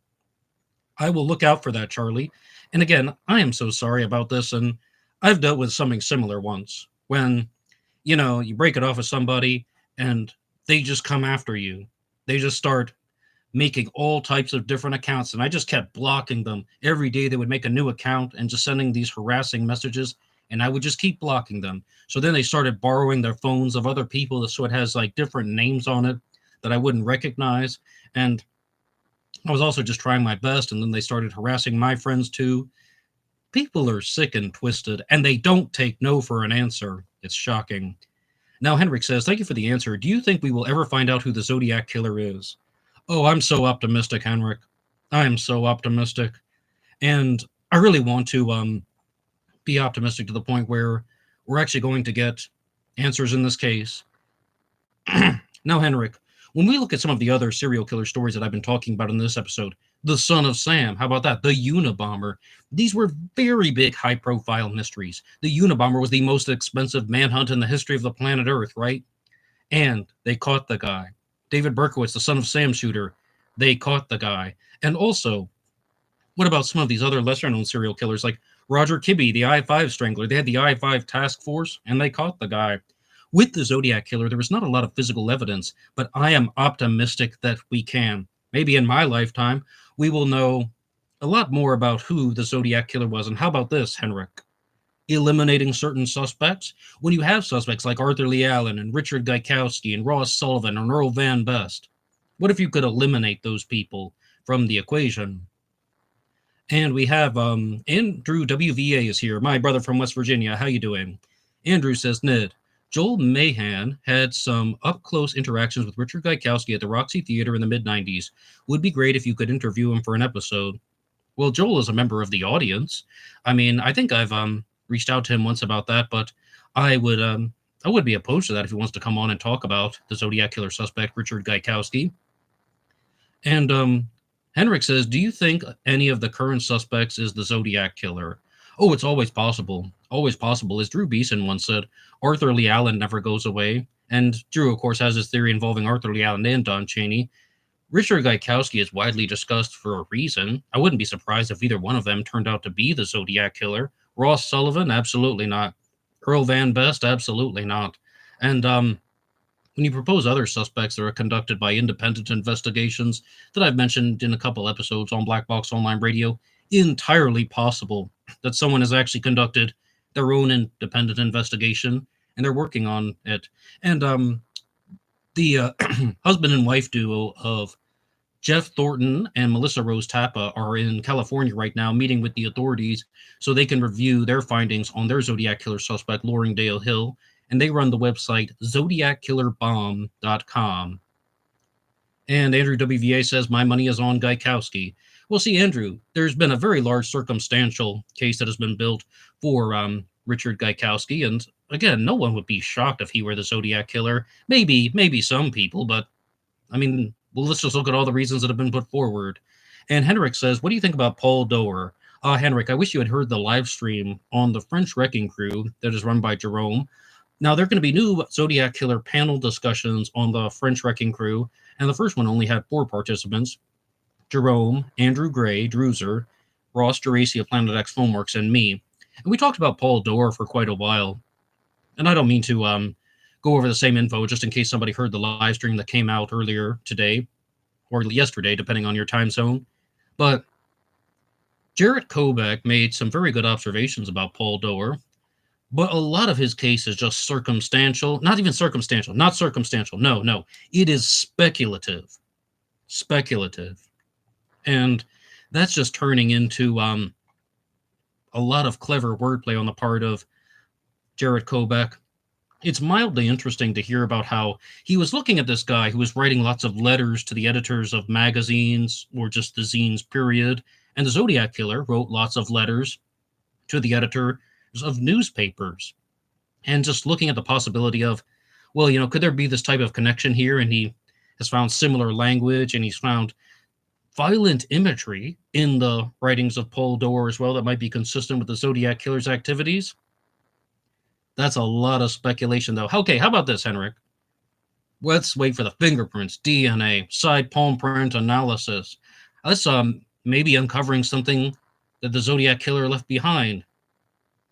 I will look out for that, Charlie. And again, I am so sorry about this, and I've dealt with something similar once when, you break it off with somebody and they just come after you. They just start making all types of different accounts, and I just kept blocking them. Every day they would make a new account and just sending these harassing messages, and I would just keep blocking them. So then they started borrowing their phones of other people, so it has like different names on it that I wouldn't recognize. And I was also just trying my best, and then they started harassing my friends too. People are sick and twisted, and they don't take no for an answer. It's shocking. Now, Henrik says, thank you for the answer. Do you think we will ever find out who the Zodiac Killer is? Oh, I'm so optimistic, Henrik. I am so optimistic. And I really want to be optimistic to the point where we're actually going to get answers in this case. Now, Henrik, when we look at some of the other serial killer stories that I've been talking about in this episode, the Son of Sam, how about that? The Unabomber. These were very big, high-profile mysteries. The Unabomber was the most expensive manhunt in the history of the planet Earth, right? And they caught the guy. David Berkowitz, the Son of Sam shooter, they caught the guy. And also, what about some of these other lesser-known serial killers like Roger Kibbe, the I-5 Strangler? They had the I-5 task force, and they caught the guy. With the Zodiac Killer, there was not a lot of physical evidence, but I am optimistic that we can. Maybe in my lifetime, we will know a lot more about who the Zodiac Killer was. And how about this, Henrik? Eliminating certain suspects? When you have suspects like Arthur Lee Allen and Richard Gaikowski and Ross Sullivan and Earl Van Best, what if you could eliminate those people from the equation? And we have Andrew WVA is here, my brother from West Virginia. How you doing? Andrew says, Ned, Joel Mahan had some up-close interactions with Richard Gaikowski at the Roxy Theater in the mid-90s. Would be great if you could interview him for an episode. Well, Joel is a member of the audience. I mean, I think I've reached out to him once about that, but I would be opposed to that if he wants to come on and talk about the Zodiac Killer suspect, Richard Gaikowski. And Henrik says, do you think any of the current suspects is the Zodiac Killer? Oh, it's always possible. Always possible. As Drew Beeson once said, Arthur Lee Allen never goes away. And Drew, of course, has his theory involving Arthur Lee Allen and Don Chaney. Richard Gaikowski is widely discussed for a reason. I wouldn't be surprised if either one of them turned out to be the Zodiac Killer. Ross Sullivan? Absolutely not. Earl Van Best? Absolutely not. And when you propose other suspects that are conducted by independent investigations that I've mentioned in a couple episodes on Black Box Online Radio, entirely possible that someone has actually conducted their own independent investigation and they're working on it. And the husband and wife duo of Jeff Thornton and Melissa Rose Tappa are in California right now meeting with the authorities so they can review their findings on their Zodiac Killer suspect, Loringdale Hill. And they run the website zodiackillerbomb.com. And Andrew WVA says, my money is on Gaikowski. Well, see, Andrew, there's been a very large circumstantial case that has been built for Richard Gaikowski. And again, no one would be shocked if he were the Zodiac Killer. Maybe some people, but I mean, well, let's just look at all the reasons that have been put forward. And Henrik says, what do you think about Paul Doer? Henrik, I wish you had heard the live stream on the French Wrecking Crew that is run by Jerome. Now, there are going to be new Zodiac Killer panel discussions on the French Wrecking Crew, and the first one only had 4 participants: Jerome, Andrew Gray, Druser, Ross Geraci of Planet X Filmworks, and me. And we talked about Paul Doerr for quite a while. And I don't mean to go over the same info just in case somebody heard the live stream that came out earlier today or yesterday, depending on your time zone. But Jarrett Kobek made some very good observations about Paul Doerr, but a lot of his case is just circumstantial, not even circumstantial, not circumstantial. No, it is speculative. Speculative. And that's just turning into a lot of clever wordplay on the part of Jarrett Kobek. It's mildly interesting to hear about how he was looking at this guy who was writing lots of letters to the editors of magazines or just the zines, period. And the Zodiac Killer wrote lots of letters to the editors of newspapers. And just looking at the possibility of, well, could there be this type of connection here? And he has found similar language, and he's found violent imagery in the writings of Paul Doerr as well that might be consistent with the Zodiac Killer's activities. That's a lot of speculation, though. Okay, how about this, Henrik? Let's wait for the fingerprints, DNA, side palm print analysis. Let's maybe uncovering something that the Zodiac Killer left behind.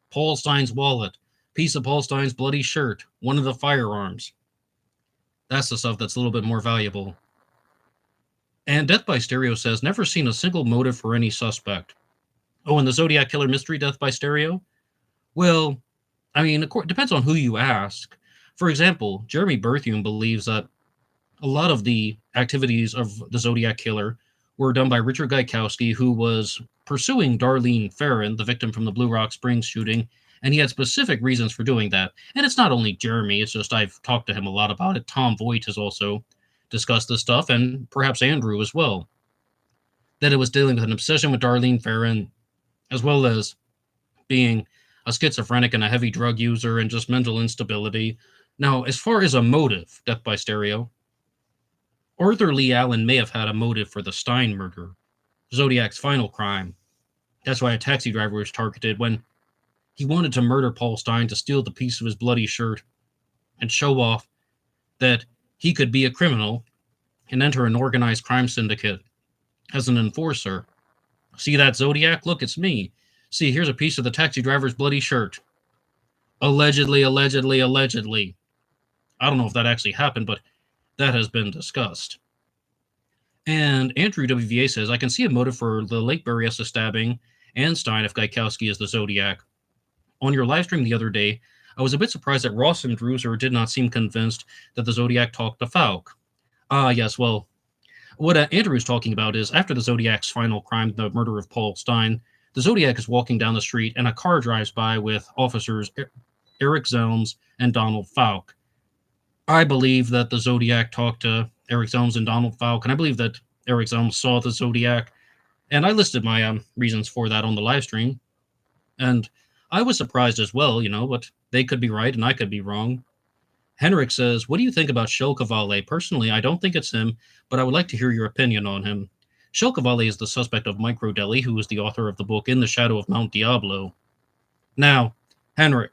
Paul Stein's wallet, piece of Paul Stein's bloody shirt, one of the firearms. That's the stuff that's a little bit more valuable. And Death by Stereo says, never seen a single motive for any suspect. Oh, and the Zodiac Killer mystery, Death by Stereo? Well, I mean, it depends on who you ask. For example, Jeremy Berthium believes that a lot of the activities of the Zodiac Killer were done by Richard Gaikowski, who was pursuing Darlene Ferrin, the victim from the Blue Rock Springs shooting, and he had specific reasons for doing that. And it's not only Jeremy, it's just I've talked to him a lot about it. Tom Voigt has also discussed this stuff, and perhaps Andrew as well. That it was dealing with an obsession with Darlene Ferrin, as well as being a schizophrenic and a heavy drug user and just mental instability. Now, as far as a motive, Death by Stereo, Arthur Lee Allen may have had a motive for the Stein murder, Zodiac's final crime. That's why a taxi driver was targeted when he wanted to murder Paul Stein to steal the piece of his bloody shirt and show off that he could be a criminal and enter an organized crime syndicate as an enforcer. See that Zodiac? Look, it's me. See, here's a piece of the taxi driver's bloody shirt. Allegedly. I don't know if that actually happened, but that has been discussed. And Andrew WVA says, I can see a motive for the Lake Berryessa stabbing and Stein if Gaikowski is the Zodiac. On your live stream the other day, I was a bit surprised that Ross and Druser did not seem convinced that the Zodiac talked to Falk. Yes, well, what Andrew is talking about is after the Zodiac's final crime, the murder of Paul Stein, the Zodiac is walking down the street and a car drives by with officers Eric Zelms and Donald Falk. I believe that the Zodiac talked to Eric Zelms and Donald Falk, and I believe that Eric Zelms saw the Zodiac, and I listed my reasons for that on the live stream, and I was surprised as well, but they could be right and I could be wrong. Henrik says, what do you think about Shel Caval? Personally, I don't think it's him, but I would like to hear your opinion on him. Shel Caval is the suspect of Micro Deli, who is the author of the book In the Shadow of Mount Diablo. Now, Henrik,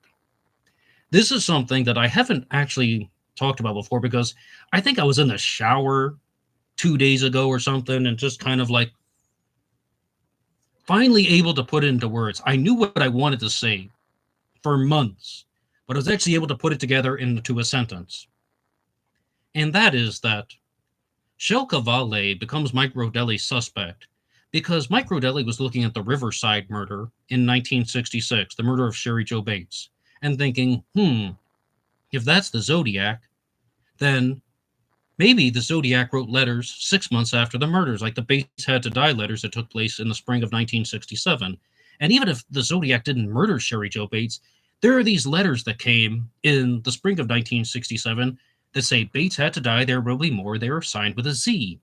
this is something that I haven't actually talked about before because I think I was in the shower 2 days ago or something and just kind of like finally able to put it into words. I knew what I wanted to say for months, but I was actually able to put it together into a sentence. And that is that Shel Caval becomes Micro Deli's suspect because Micro Deli was looking at the Riverside murder in 1966, the murder of Sherry Jo Bates, and thinking, if that's the Zodiac, then maybe the Zodiac wrote letters 6 months after the murders, like the Bates Had to Die letters that took place in the spring of 1967. And even if the Zodiac didn't murder Sherry Jo Bates, there are these letters that came in the spring of 1967 that say Bates had to die, there will be more, they are signed with a Z.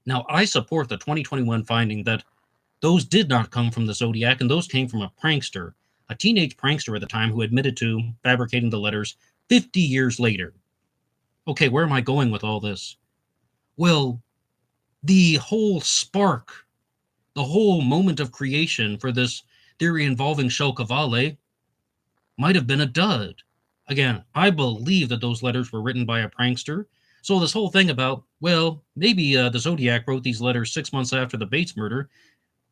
Now, I support the 2021 finding that those did not come from the Zodiac, and those came from a prankster, a teenage prankster at the time who admitted to fabricating the letters 50 years later. Okay, where am I going with all this? Well, the whole spark, the whole moment of creation for this theory involving Shel Caval might have been a dud. Again, I believe that those letters were written by a prankster. So this whole thing about, well, maybe the Zodiac wrote these letters 6 months after the Bates murder.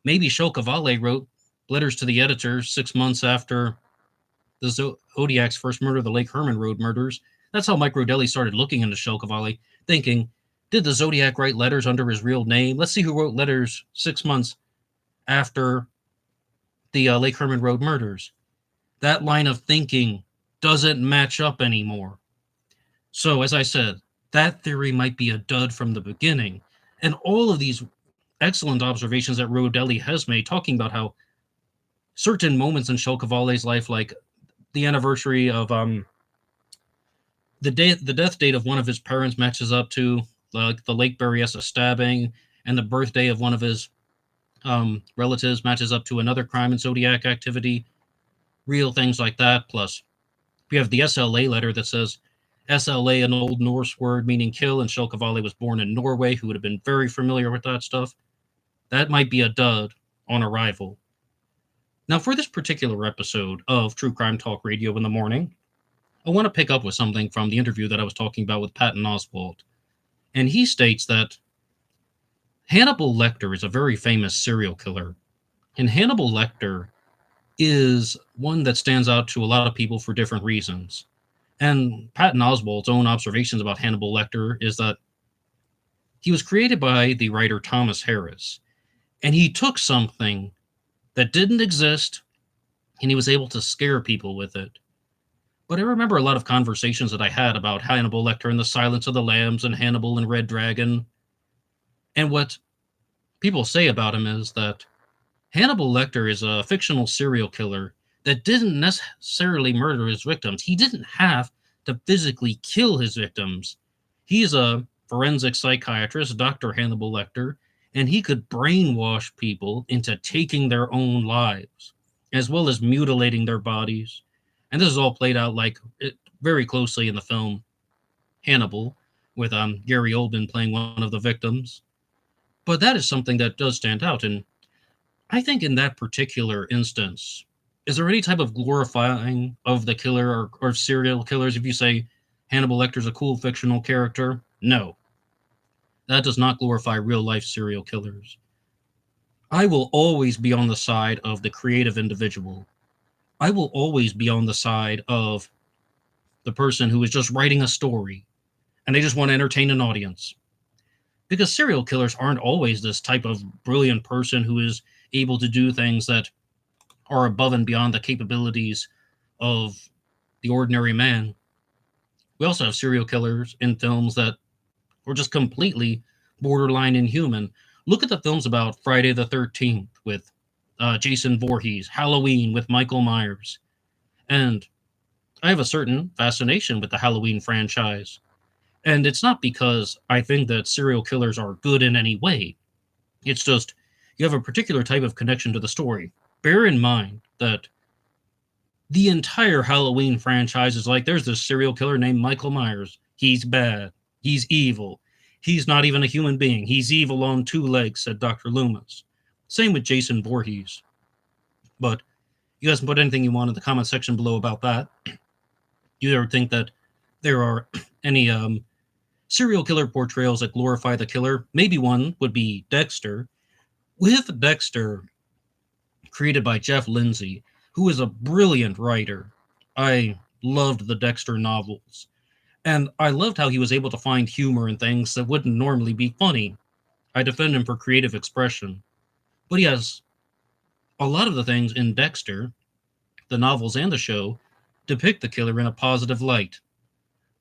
Maybe Shel Caval wrote letters to the editor 6 months after the Zodiac's first murder, the Lake Herman Road murders. That's how Mike Rodelli started looking into Shel Caval, thinking, did the Zodiac write letters under his real name? Let's see who wrote letters 6 months after the Lake Herman Road murders. That line of thinking doesn't match up anymore. So, as I said, that theory might be a dud from the beginning. And all of these excellent observations that Rodelli has made, talking about how certain moments in Shel Caval's life, like the anniversary of the death date of one of his parents matches up to the Lake Berryessa stabbing, and the birthday of one of his relatives matches up to another crime in Zodiac activity. Real things like that. Plus, we have the SLA letter that says SLA, an Old Norse word meaning kill, and Shel Caval was born in Norway, who would have been very familiar with that stuff. That might be a dud on arrival. Now, for this particular episode of True Crime Talk Radio in the Morning, I want to pick up with something from the interview that I was talking about with Patton Oswalt. And he states that Hannibal Lecter is a very famous serial killer. And Hannibal Lecter is one that stands out to a lot of people for different reasons. And Patton Oswalt's own observations about Hannibal Lecter is that he was created by the writer Thomas Harris. And he took something that didn't exist, and he was able to scare people with it. But I remember a lot of conversations that I had about Hannibal Lecter and the Silence of the Lambs and Hannibal and Red Dragon. And what people say about him is that Hannibal Lecter is a fictional serial killer that didn't necessarily murder his victims. He didn't have to physically kill his victims. He's a forensic psychiatrist, Dr. Hannibal Lecter, and he could brainwash people into taking their own lives, as well as mutilating their bodies. And this is all played out very closely in the film Hannibal, with Gary Oldman playing one of the victims. But that is something that does stand out. And I think in that particular instance, is there any type of glorifying of the killer or serial killers if you say Hannibal Lecter's a cool fictional character? No. That does not glorify real-life serial killers. I will always be on the side of the creative individual. I will always be on the side of the person who is just writing a story and they just want to entertain an audience. Because serial killers aren't always this type of brilliant person who is able to do things that are above and beyond the capabilities of the ordinary man. We also have serial killers in films that were just completely borderline inhuman. Look at the films about Friday the 13th with Jason Voorhees, Halloween with Michael Myers. And I have a certain fascination with the Halloween franchise. And it's not because I think that serial killers are good in any way. It's just you have a particular type of connection to the story. Bear in mind that the entire Halloween franchise is like, there's this serial killer named Michael Myers. He's bad. He's evil. He's not even a human being. He's evil on two legs, said Dr. Loomis. Same with Jason Voorhees. But you guys can put anything you want in the comment section below about that. Do you ever think that there are any serial killer portrayals that glorify the killer? Maybe one would be Dexter. With Dexter, created by Jeff Lindsay, who is a brilliant writer. I loved the Dexter novels. And I loved how he was able to find humor in things that wouldn't normally be funny. I defend him for creative expression. But he has a lot of the things in Dexter, the novels and the show, depict the killer in a positive light.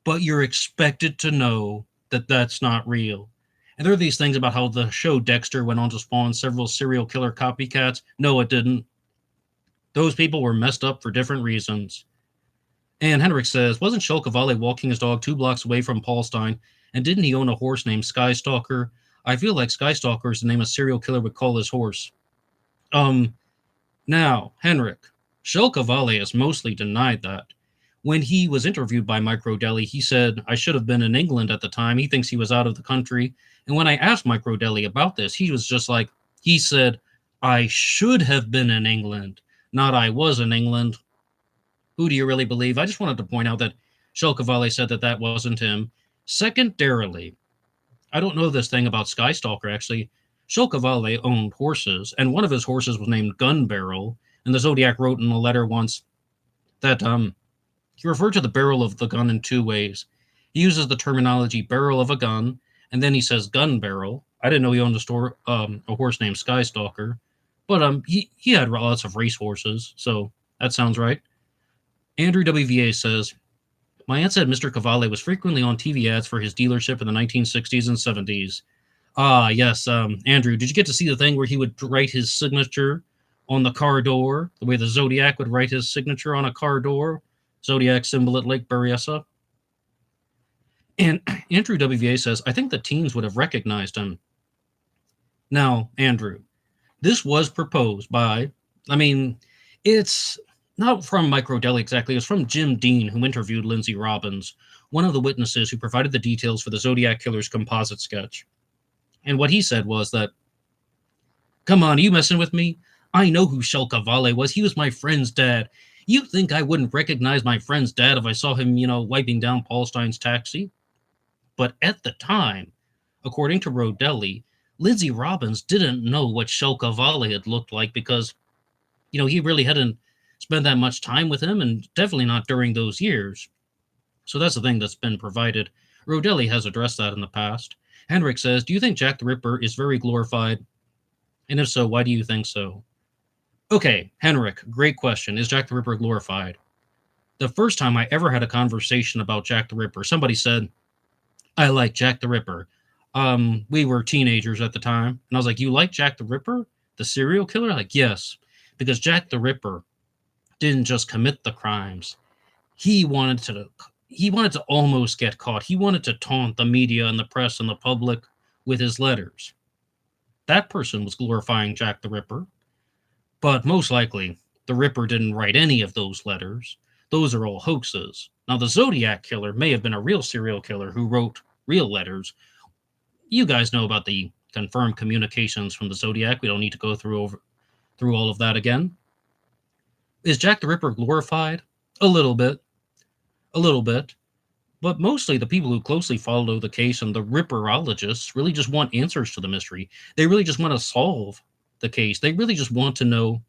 But you're expected to know that that's not real. And there are these things about how the show Dexter went on to spawn several serial killer copycats. No, it didn't. Those people were messed up for different reasons. And Henrik says, wasn't Shel Caval walking his dog 2 blocks away from Paulstein, and didn't he own a horse named Skystalker? I feel like Skystalker is the name a serial killer would call his horse. Now, Henrik, Shel Caval has mostly denied that. When he was interviewed by Mike Rodelli, he said, I should have been in England at the time. He thinks he was out of the country. And when I asked Mike Rodelli about this, he was just like, he said, I should have been in England, not I was in England. Who do you really believe? I just wanted to point out that Shel Caval said that that wasn't him. Secondarily, I don't know this thing about Skystalker, actually. Shel Caval owned horses, and one of his horses was named Gun Barrel, and the Zodiac wrote in a letter once that he referred to the barrel of the gun in two ways. He uses the terminology barrel of a gun, and then he says gun barrel. I didn't know he owned a horse named Skystalker, but he had lots of race horses, so that sounds right. Andrew WVA says, my aunt said Mr. Cavalli was frequently on TV ads for his dealership in the 1960s and 70s. Ah, yes, Andrew, did you get to see the thing where he would write his signature on the car door, the way the Zodiac would write his signature on a car door? Zodiac symbol at Lake Berryessa. And Andrew WVA says, I think the teens would have recognized him. Now, Andrew, this was proposed by, it's not from Microdeli exactly, it's from Jim Dean, who interviewed Lindsay Robbins, one of the witnesses who provided the details for the Zodiac Killer's composite sketch. And what he said was that, come on, are you messing with me? I know who Shel Caval was. He was my friend's dad. You think I wouldn't recognize my friend's dad if I saw him, wiping down Paul Stein's taxi? But at the time, according to Rodelli, Lindsay Robbins didn't know what Shel Caval had looked like because, he really hadn't spent that much time with him, and definitely not during those years. So that's the thing that's been provided. Rodelli has addressed that in the past. Henrik says, do you think Jack the Ripper is very glorified? And if so, why do you think so? Okay, Henrik, great question. Is Jack the Ripper glorified? The first time I ever had a conversation about Jack the Ripper, somebody said, I like Jack the Ripper. We were teenagers at the time. And I was like, you like Jack the Ripper? The serial killer? Like, yes. Because Jack the Ripper didn't just commit the crimes. He wanted to almost get caught. He wanted to taunt the media and the press and the public with his letters. That person was glorifying Jack the Ripper. But most likely, the Ripper didn't write any of those letters. Those are all hoaxes. Now, the Zodiac Killer may have been a real serial killer who wrote real letters. You guys know about the confirmed communications from the Zodiac. We don't need to go through all of that again. Is Jack the Ripper glorified? A little bit. But mostly the people who closely follow the case and the Ripperologists really just want answers to the mystery. They really just want to solve the case. They really just want to know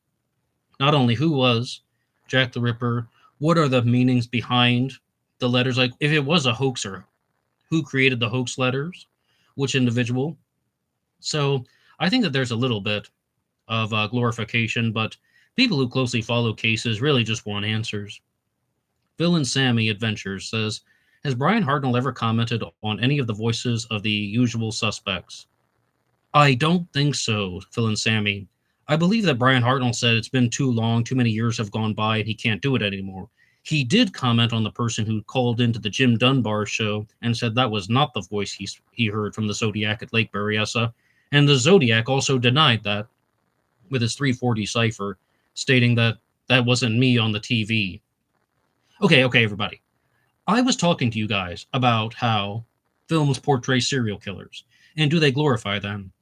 not only who was Jack the Ripper, what are the meanings behind the letters, like if it was a hoaxer, who created the hoax letters, which individual. So I think that there's a little bit of glorification, but people who closely follow cases really just want answers. Phil and Sammy Adventures says, has Brian Hartnell ever commented on any of the voices of the usual suspects? I don't think so, Phil and Sammy. I believe that Brian Hartnell said it's been too long, too many years have gone by, and he can't do it anymore. He did comment on the person who called into the Jim Dunbar show and said that was not the voice he heard from the Zodiac at Lake Berryessa, and the Zodiac also denied that with his 340 cipher, stating that that wasn't me on the TV. Okay, everybody. I was talking to you guys about how films portray serial killers, and do they glorify them?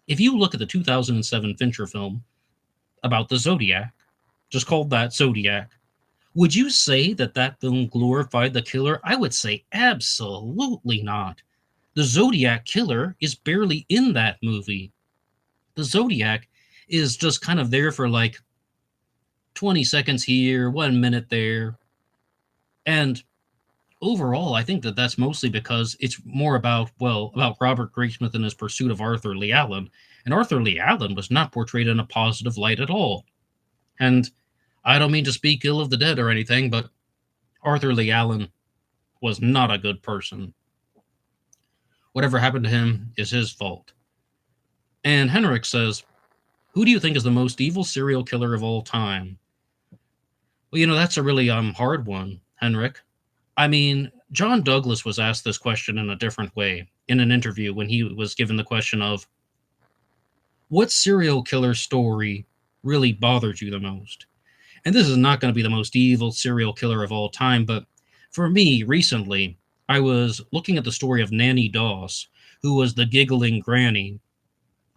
If you look at the 2007 Fincher film about the Zodiac, just called that Zodiac, would you say that that film glorified the killer? I would say absolutely not. The Zodiac Killer is barely in that movie. The Zodiac is just kind of there for like 20 seconds here, 1 minute there. And overall, I think that that's mostly because it's more about Robert Graysmith and his pursuit of Arthur Lee Allen. And Arthur Lee Allen was not portrayed in a positive light at all. And I don't mean to speak ill of the dead or anything, but Arthur Lee Allen was not a good person. Whatever happened to him is his fault. And Henrik says, who do you think is the most evil serial killer of all time? Well, that's a really hard one, Henrik. I mean, John Douglas was asked this question in a different way in an interview when he was given the question of, what serial killer story really bothered you the most? And this is not going to be the most evil serial killer of all time, but for me, recently, I was looking at the story of Nanny Doss, who was the giggling granny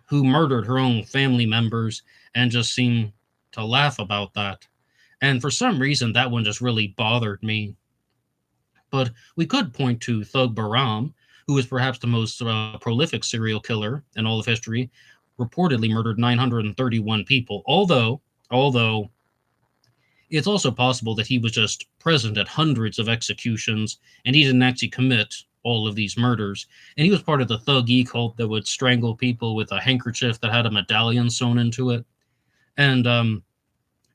who murdered her own family members and just seemed to laugh about that. And for some reason, that one just really bothered me. But we could point to Thug Baram, who is perhaps the most prolific serial killer in all of history, reportedly murdered 931 people. Although it's also possible that he was just present at hundreds of executions and he didn't actually commit all of these murders. And he was part of the Thug cult that would strangle people with a handkerchief that had a medallion sewn into it. And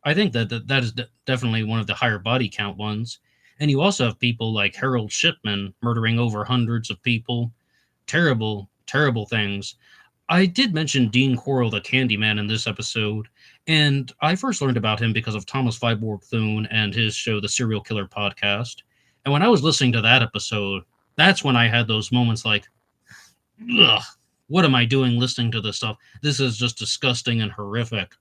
I think that is definitely one of the higher body count ones. And you also have people like Harold Shipman murdering over hundreds of people. Terrible, terrible things. I did mention Dean Corll, the Candyman, in this episode, and I first learned about him because of Thomas Viborg Thune and his show, The Serial Killer Podcast. And when I was listening to that episode, that's when I had those moments like, ugh, what am I doing listening to this stuff? This is just disgusting and horrific.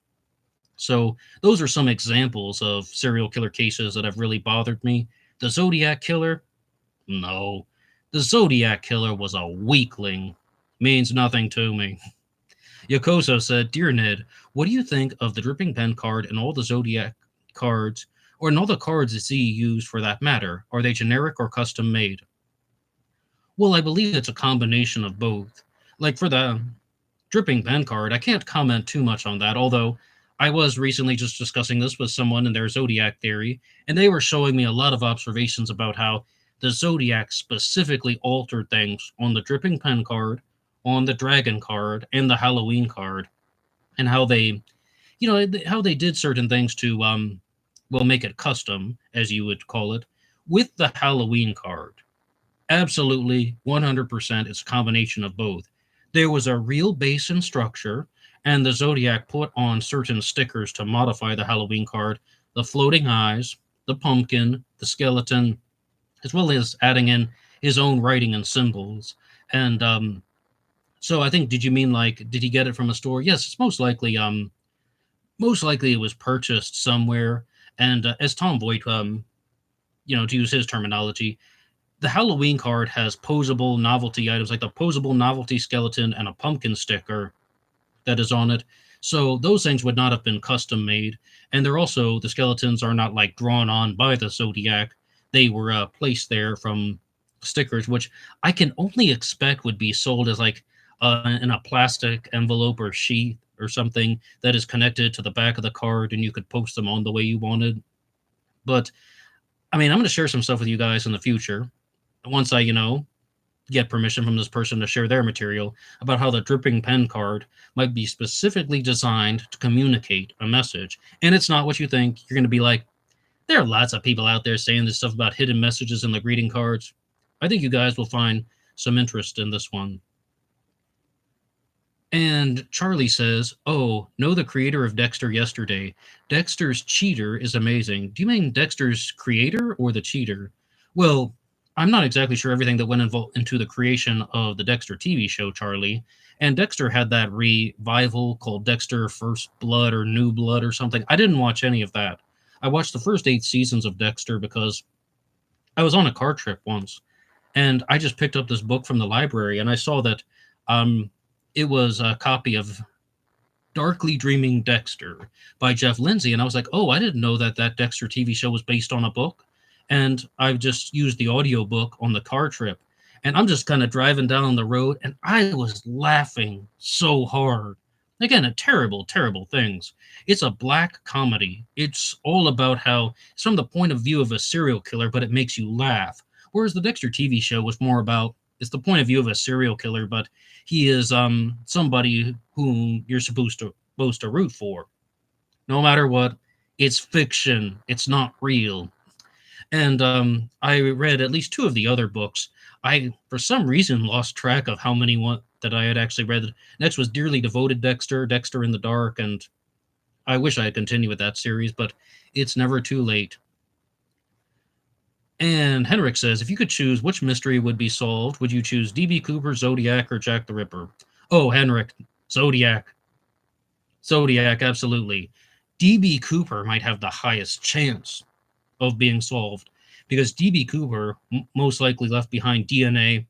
So those are some examples of serial killer cases that have really bothered me. The Zodiac Killer? No. The Zodiac Killer was a weakling. Means nothing to me. Yokoso said, Dear Ned, what do you think of the dripping pen card and all the Zodiac cards, or in all the cards that Z used for that matter? Are they generic or custom made? Well, I believe it's a combination of both. Like for the dripping pen card, I can't comment too much on that, although I was recently just discussing this with someone in their Zodiac theory, and they were showing me a lot of observations about how the Zodiac specifically altered things on the dripping pen card, on the dragon card, and the Halloween card, and how they, how they did certain things to, make it custom, as you would call it, with the Halloween card. Absolutely, 100%, it's a combination of both. There was a real base and structure, and the Zodiac put on certain stickers to modify the Halloween card, the floating eyes, the pumpkin, the skeleton, as well as adding in his own writing and symbols. And so I think, did you mean like, did he get it from a store? Yes, it's most likely it was purchased somewhere. And as Tom Voigt, to use his terminology, the Halloween card has posable novelty items like the posable novelty skeleton and a pumpkin sticker that is on it. So those things would not have been custom made. And they're also, the skeletons are not like drawn on by the Zodiac. They were placed there from stickers, which I can only expect would be sold as like in a plastic envelope or sheath or something that is connected to the back of the card and you could post them on the way you wanted. But I mean, I'm going to share some stuff with you guys in the future once I, get permission from this person to share their material about how the dripping pen card might be specifically designed to communicate a message. And it's not what you think. You're going to be like, there are lots of people out there saying this stuff about hidden messages in the greeting cards. I think you guys will find some interest in this one. And Charlie says, oh, know the creator of Dexter yesterday. Dexter's cheater is amazing. Do you mean Dexter's creator or the cheater? Well, I'm not exactly sure everything that went into the creation of the Dexter TV show, Charlie. And Dexter had that revival called Dexter First Blood or New Blood or something. I didn't watch any of that. I watched the first 8 seasons of Dexter because I was on a car trip once. And I just picked up this book from the library and I saw that it was a copy of Darkly Dreaming Dexter by Jeff Lindsay. And I was like, oh, I didn't know that Dexter TV show was based on a book. And I've just used the audiobook on the car trip. And I'm just kind of driving down the road, and I was laughing so hard. Again, terrible, terrible things. It's a black comedy. It's all about how it's from the point of view of a serial killer, but it makes you laugh. Whereas the Dexter TV show was more about, it's the point of view of a serial killer, but he is somebody whom you're supposed to root for. No matter what, it's fiction. It's not real. And I read at least 2 of the other books. I, for some reason, lost track of how many that I had actually read. Next was Dearly Devoted Dexter, Dexter in the Dark, and I wish I had continued with that series, but it's never too late. And Henrik says, if you could choose which mystery would be solved, would you choose D.B. Cooper, Zodiac, or Jack the Ripper? Oh, Henrik, Zodiac. Zodiac, absolutely. D.B. Cooper might have the highest chance of being solved because D.B. Cooper most likely left behind DNA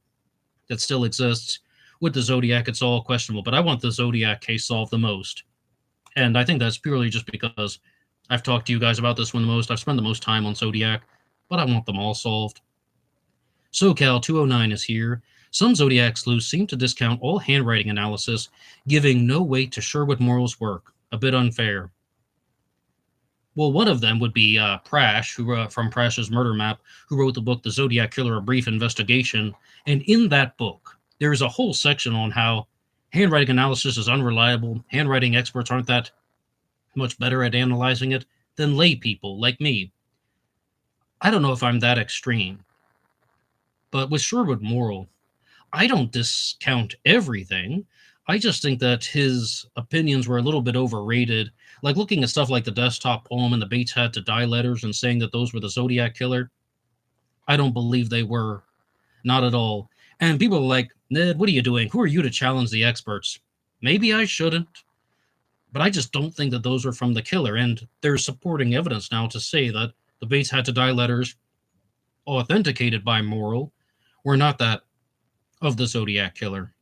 that still exists. With the Zodiac, it's all questionable, but I want the Zodiac case solved the most. And I think that's purely just because I've talked to you guys about this one the most. I've spent the most time on Zodiac, but I want them all solved. SoCal209 is here. Some Zodiac sleuths seem to discount all handwriting analysis, giving no weight to Sherwood Morrow's work. A bit unfair. Well, one of them would be Prash, from Prash's Murder Map, who wrote the book The Zodiac Killer, A Brief Investigation. And in that book, there is a whole section on how handwriting analysis is unreliable. Handwriting experts aren't that much better at analyzing it than lay people like me. I don't know if I'm that extreme. But with Sherwood Morrow, I don't discount everything. I just think that his opinions were a little bit overrated. Like looking at stuff like the desktop poem and the Bates Had to Die letters and saying that those were the Zodiac Killer. I don't believe they were. Not at all. And people are like, Ned, what are you doing? Who are you to challenge the experts? Maybe I shouldn't. But I just don't think that those are from the killer. And there's supporting evidence now to say that the Bates Had to Die letters, authenticated by Morrow, were not that of the Zodiac Killer.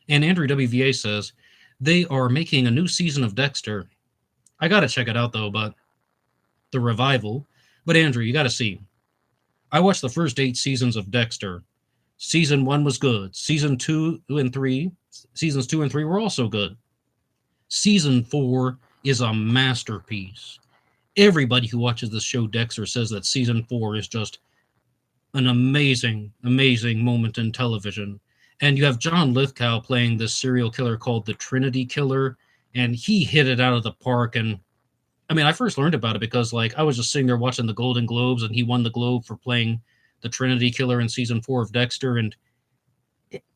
And Andrew WVA says, they are making a new season of Dexter. I gotta check it out though, but the revival. But Andrew, you gotta see. I watched the first 8 seasons of Dexter. Season 1 was good. Seasons 2 and 3 were also good. Season 4 is a masterpiece. Everybody who watches the show Dexter says that season 4 is just an amazing, amazing moment in television. And you have John Lithgow playing this serial killer called the Trinity Killer, and he hit it out of the park. And I mean, I first learned about it because I was just sitting there watching the Golden Globes, and he won the Globe for playing the Trinity Killer in season 4 of Dexter. And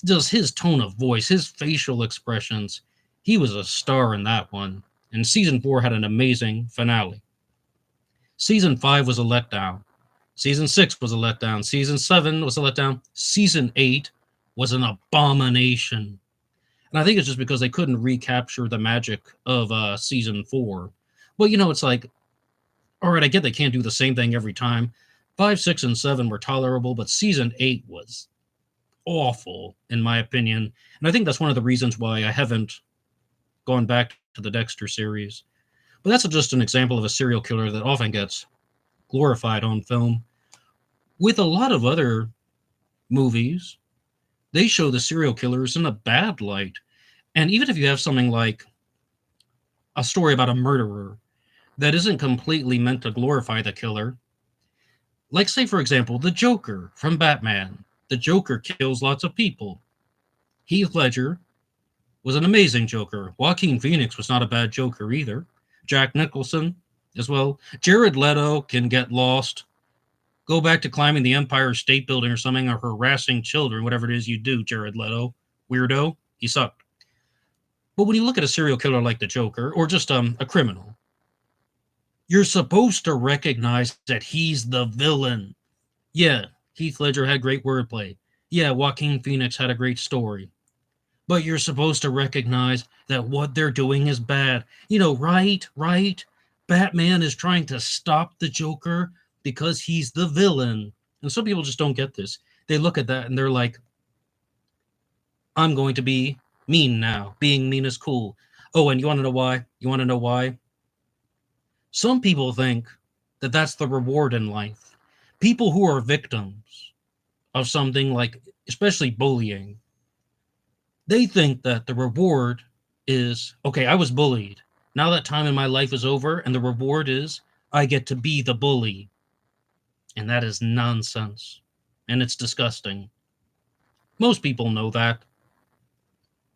just his tone of voice, his facial expressions, he was a star in that one. And season 4 had an amazing finale. Season 5 was a letdown. Season 6 was a letdown. Season 7 was a letdown. Season 8 was an abomination. And I think it's just because they couldn't recapture the magic of season 4. But, it's like, all right, I get they can't do the same thing every time. 5, 6, and 7 were tolerable, but season 8 was awful, in my opinion. And I think that's one of the reasons why I haven't gone back to the Dexter series. But that's just an example of a serial killer that often gets glorified on film. With a lot of other movies, they show the serial killers in a bad light. And even if you have something like a story about a murderer that isn't completely meant to glorify the killer, like, say, for example, the Joker from Batman. The Joker kills lots of people. Heath Ledger was an amazing Joker. Joaquin Phoenix was not a bad Joker either. Jack Nicholson as well. Jared Leto can get lost. Go back to climbing the Empire State Building or something, or harassing children, whatever it is you do, Jared Leto. Weirdo. He sucked. But when you look at a serial killer like the Joker, or just a criminal, you're supposed to recognize that he's the villain. Yeah, Heath Ledger had great wordplay. Yeah, Joaquin Phoenix had a great story. But you're supposed to recognize that what they're doing is bad. Right? Batman is trying to stop the Joker because he's the villain. And some people just don't get this. They look at that and they're like, I'm going to be mean now. Being mean is cool. Oh, and you want to know why? Some people think that that's the reward in life. People who are victims of something like, especially bullying, they think that the reward is, okay, I was bullied. Now that time in my life is over, and the reward is I get to be the bully. And that is nonsense. And it's disgusting. Most people know that.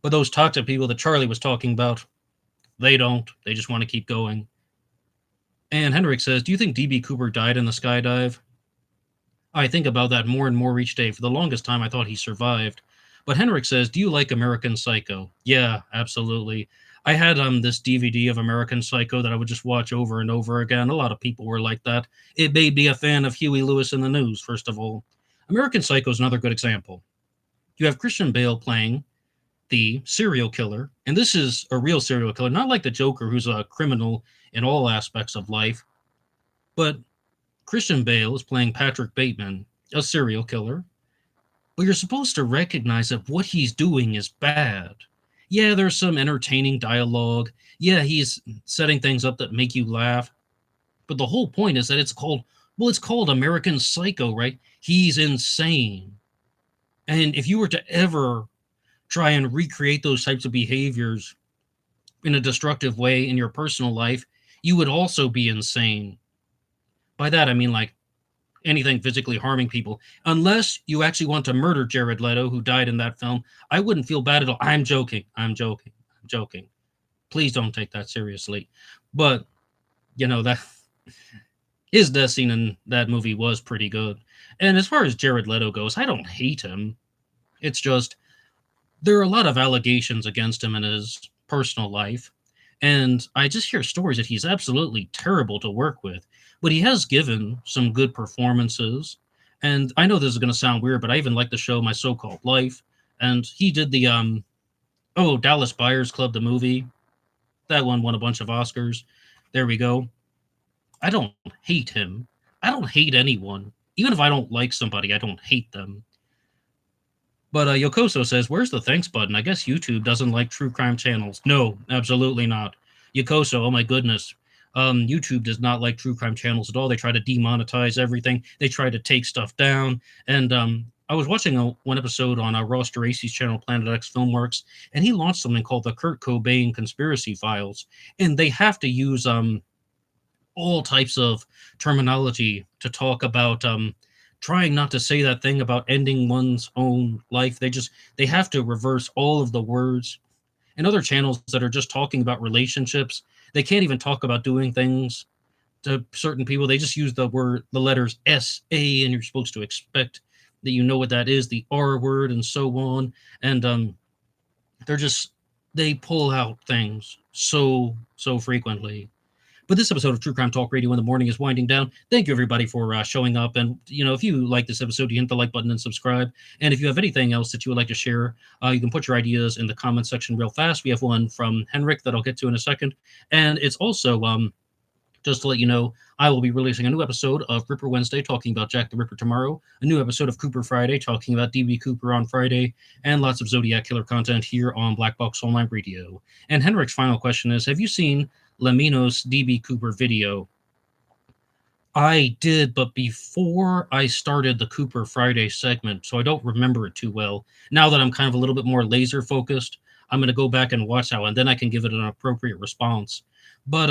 But those toxic people that Charlie was talking about, they don't. They just want to keep going. And Henrik says, do you think D.B. Cooper died in the skydive? I think about that more and more each day. For the longest time, I thought he survived. But Henrik says, do you like American Psycho? Yeah, absolutely. I had this DVD of American Psycho that I would just watch over and over again. A lot of people were like that. It made me a fan of Huey Lewis in the News, first of all. American Psycho is another good example. You have Christian Bale playing the serial killer, and this is a real serial killer, not like the Joker, who's a criminal in all aspects of life, but Christian Bale is playing Patrick Bateman, a serial killer. But you're supposed to recognize that what he's doing is bad. Yeah, there's some entertaining dialogue. Yeah, he's setting things up that make you laugh. But the whole point is that it's called American Psycho, right? He's insane. And if you were to ever try and recreate those types of behaviors in a destructive way in your personal life, you would also be insane. By that, I mean like anything physically harming people. Unless you actually want to murder Jared Leto, who died in that film, I wouldn't feel bad at all. I'm joking. I'm joking. I'm joking. Please don't take that seriously. But, that his death scene in that movie was pretty good. And as far as Jared Leto goes, I don't hate him. It's just there are a lot of allegations against him in his personal life. And I just hear stories that he's absolutely terrible to work with. But he has given some good performances. And I know this is going to sound weird, but I even like the show My So-Called Life. And he did the Dallas Buyers Club, the movie. That one won a bunch of Oscars. There we go. I don't hate him. I don't hate anyone. Even if I don't like somebody, I don't hate them. But Yokoso says, where's the thanks button? I guess YouTube doesn't like true crime channels. No, absolutely not. Yokoso, oh my goodness. YouTube does not like true crime channels at all. They try to demonetize everything. They try to take stuff down. And I was watching one episode on Ross Geraci's channel, Planet X Filmworks, and he launched something called the Kurt Cobain Conspiracy Files. And they have to use all types of terminology to talk about trying not to say that thing about ending one's own life. They have to reverse all of the words. And other channels that are just talking about relationships, they can't even talk about doing things to certain people. They just use the letters S-A, and you're supposed to expect that you know what that is, the R word, and so on. And they pull out things so frequently. But this episode of True Crime Talk Radio in the Morning is winding down. Thank you, everybody, for showing up. And, if you like this episode, you hit the like button and subscribe. And if you have anything else that you would like to share, you can put your ideas in the comment section real fast. We have one from Henrik that I'll get to in a second. And it's also, just to let you know, I will be releasing a new episode of Ripper Wednesday talking about Jack the Ripper tomorrow, a new episode of Cooper Friday talking about D.B. Cooper on Friday, and lots of Zodiac Killer content here on Black Box Online Radio. And Henrik's final question is, have you seen Lemino's D.B. Cooper video? I did, but before I started the Cooper Friday segment, so I don't remember it too well. Now that I'm kind of a little bit more laser focused, I'm going to go back and watch that one, and then I can give it an appropriate response. But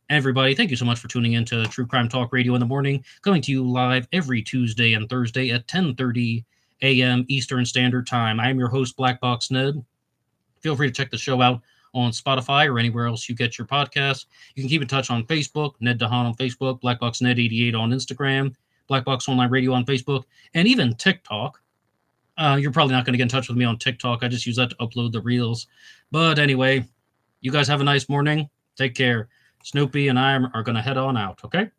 everybody, thank you so much for tuning in to True Crime Talk Radio in the Morning, coming to you live every Tuesday and Thursday at 10:30 a.m. Eastern Standard Time. I'm your host, Black Box Ned. Feel free to check the show out on Spotify or anywhere else you get your podcasts. You can keep in touch on Facebook, Ned DeHaan on Facebook, BlackBoxNed88 on Instagram, Black Box Online Radio on Facebook, and even TikTok. You're probably not going to get in touch with me on TikTok. I just use that to upload the reels. But anyway, you guys have a nice morning. Take care. Snoopy and I are going to head on out, okay?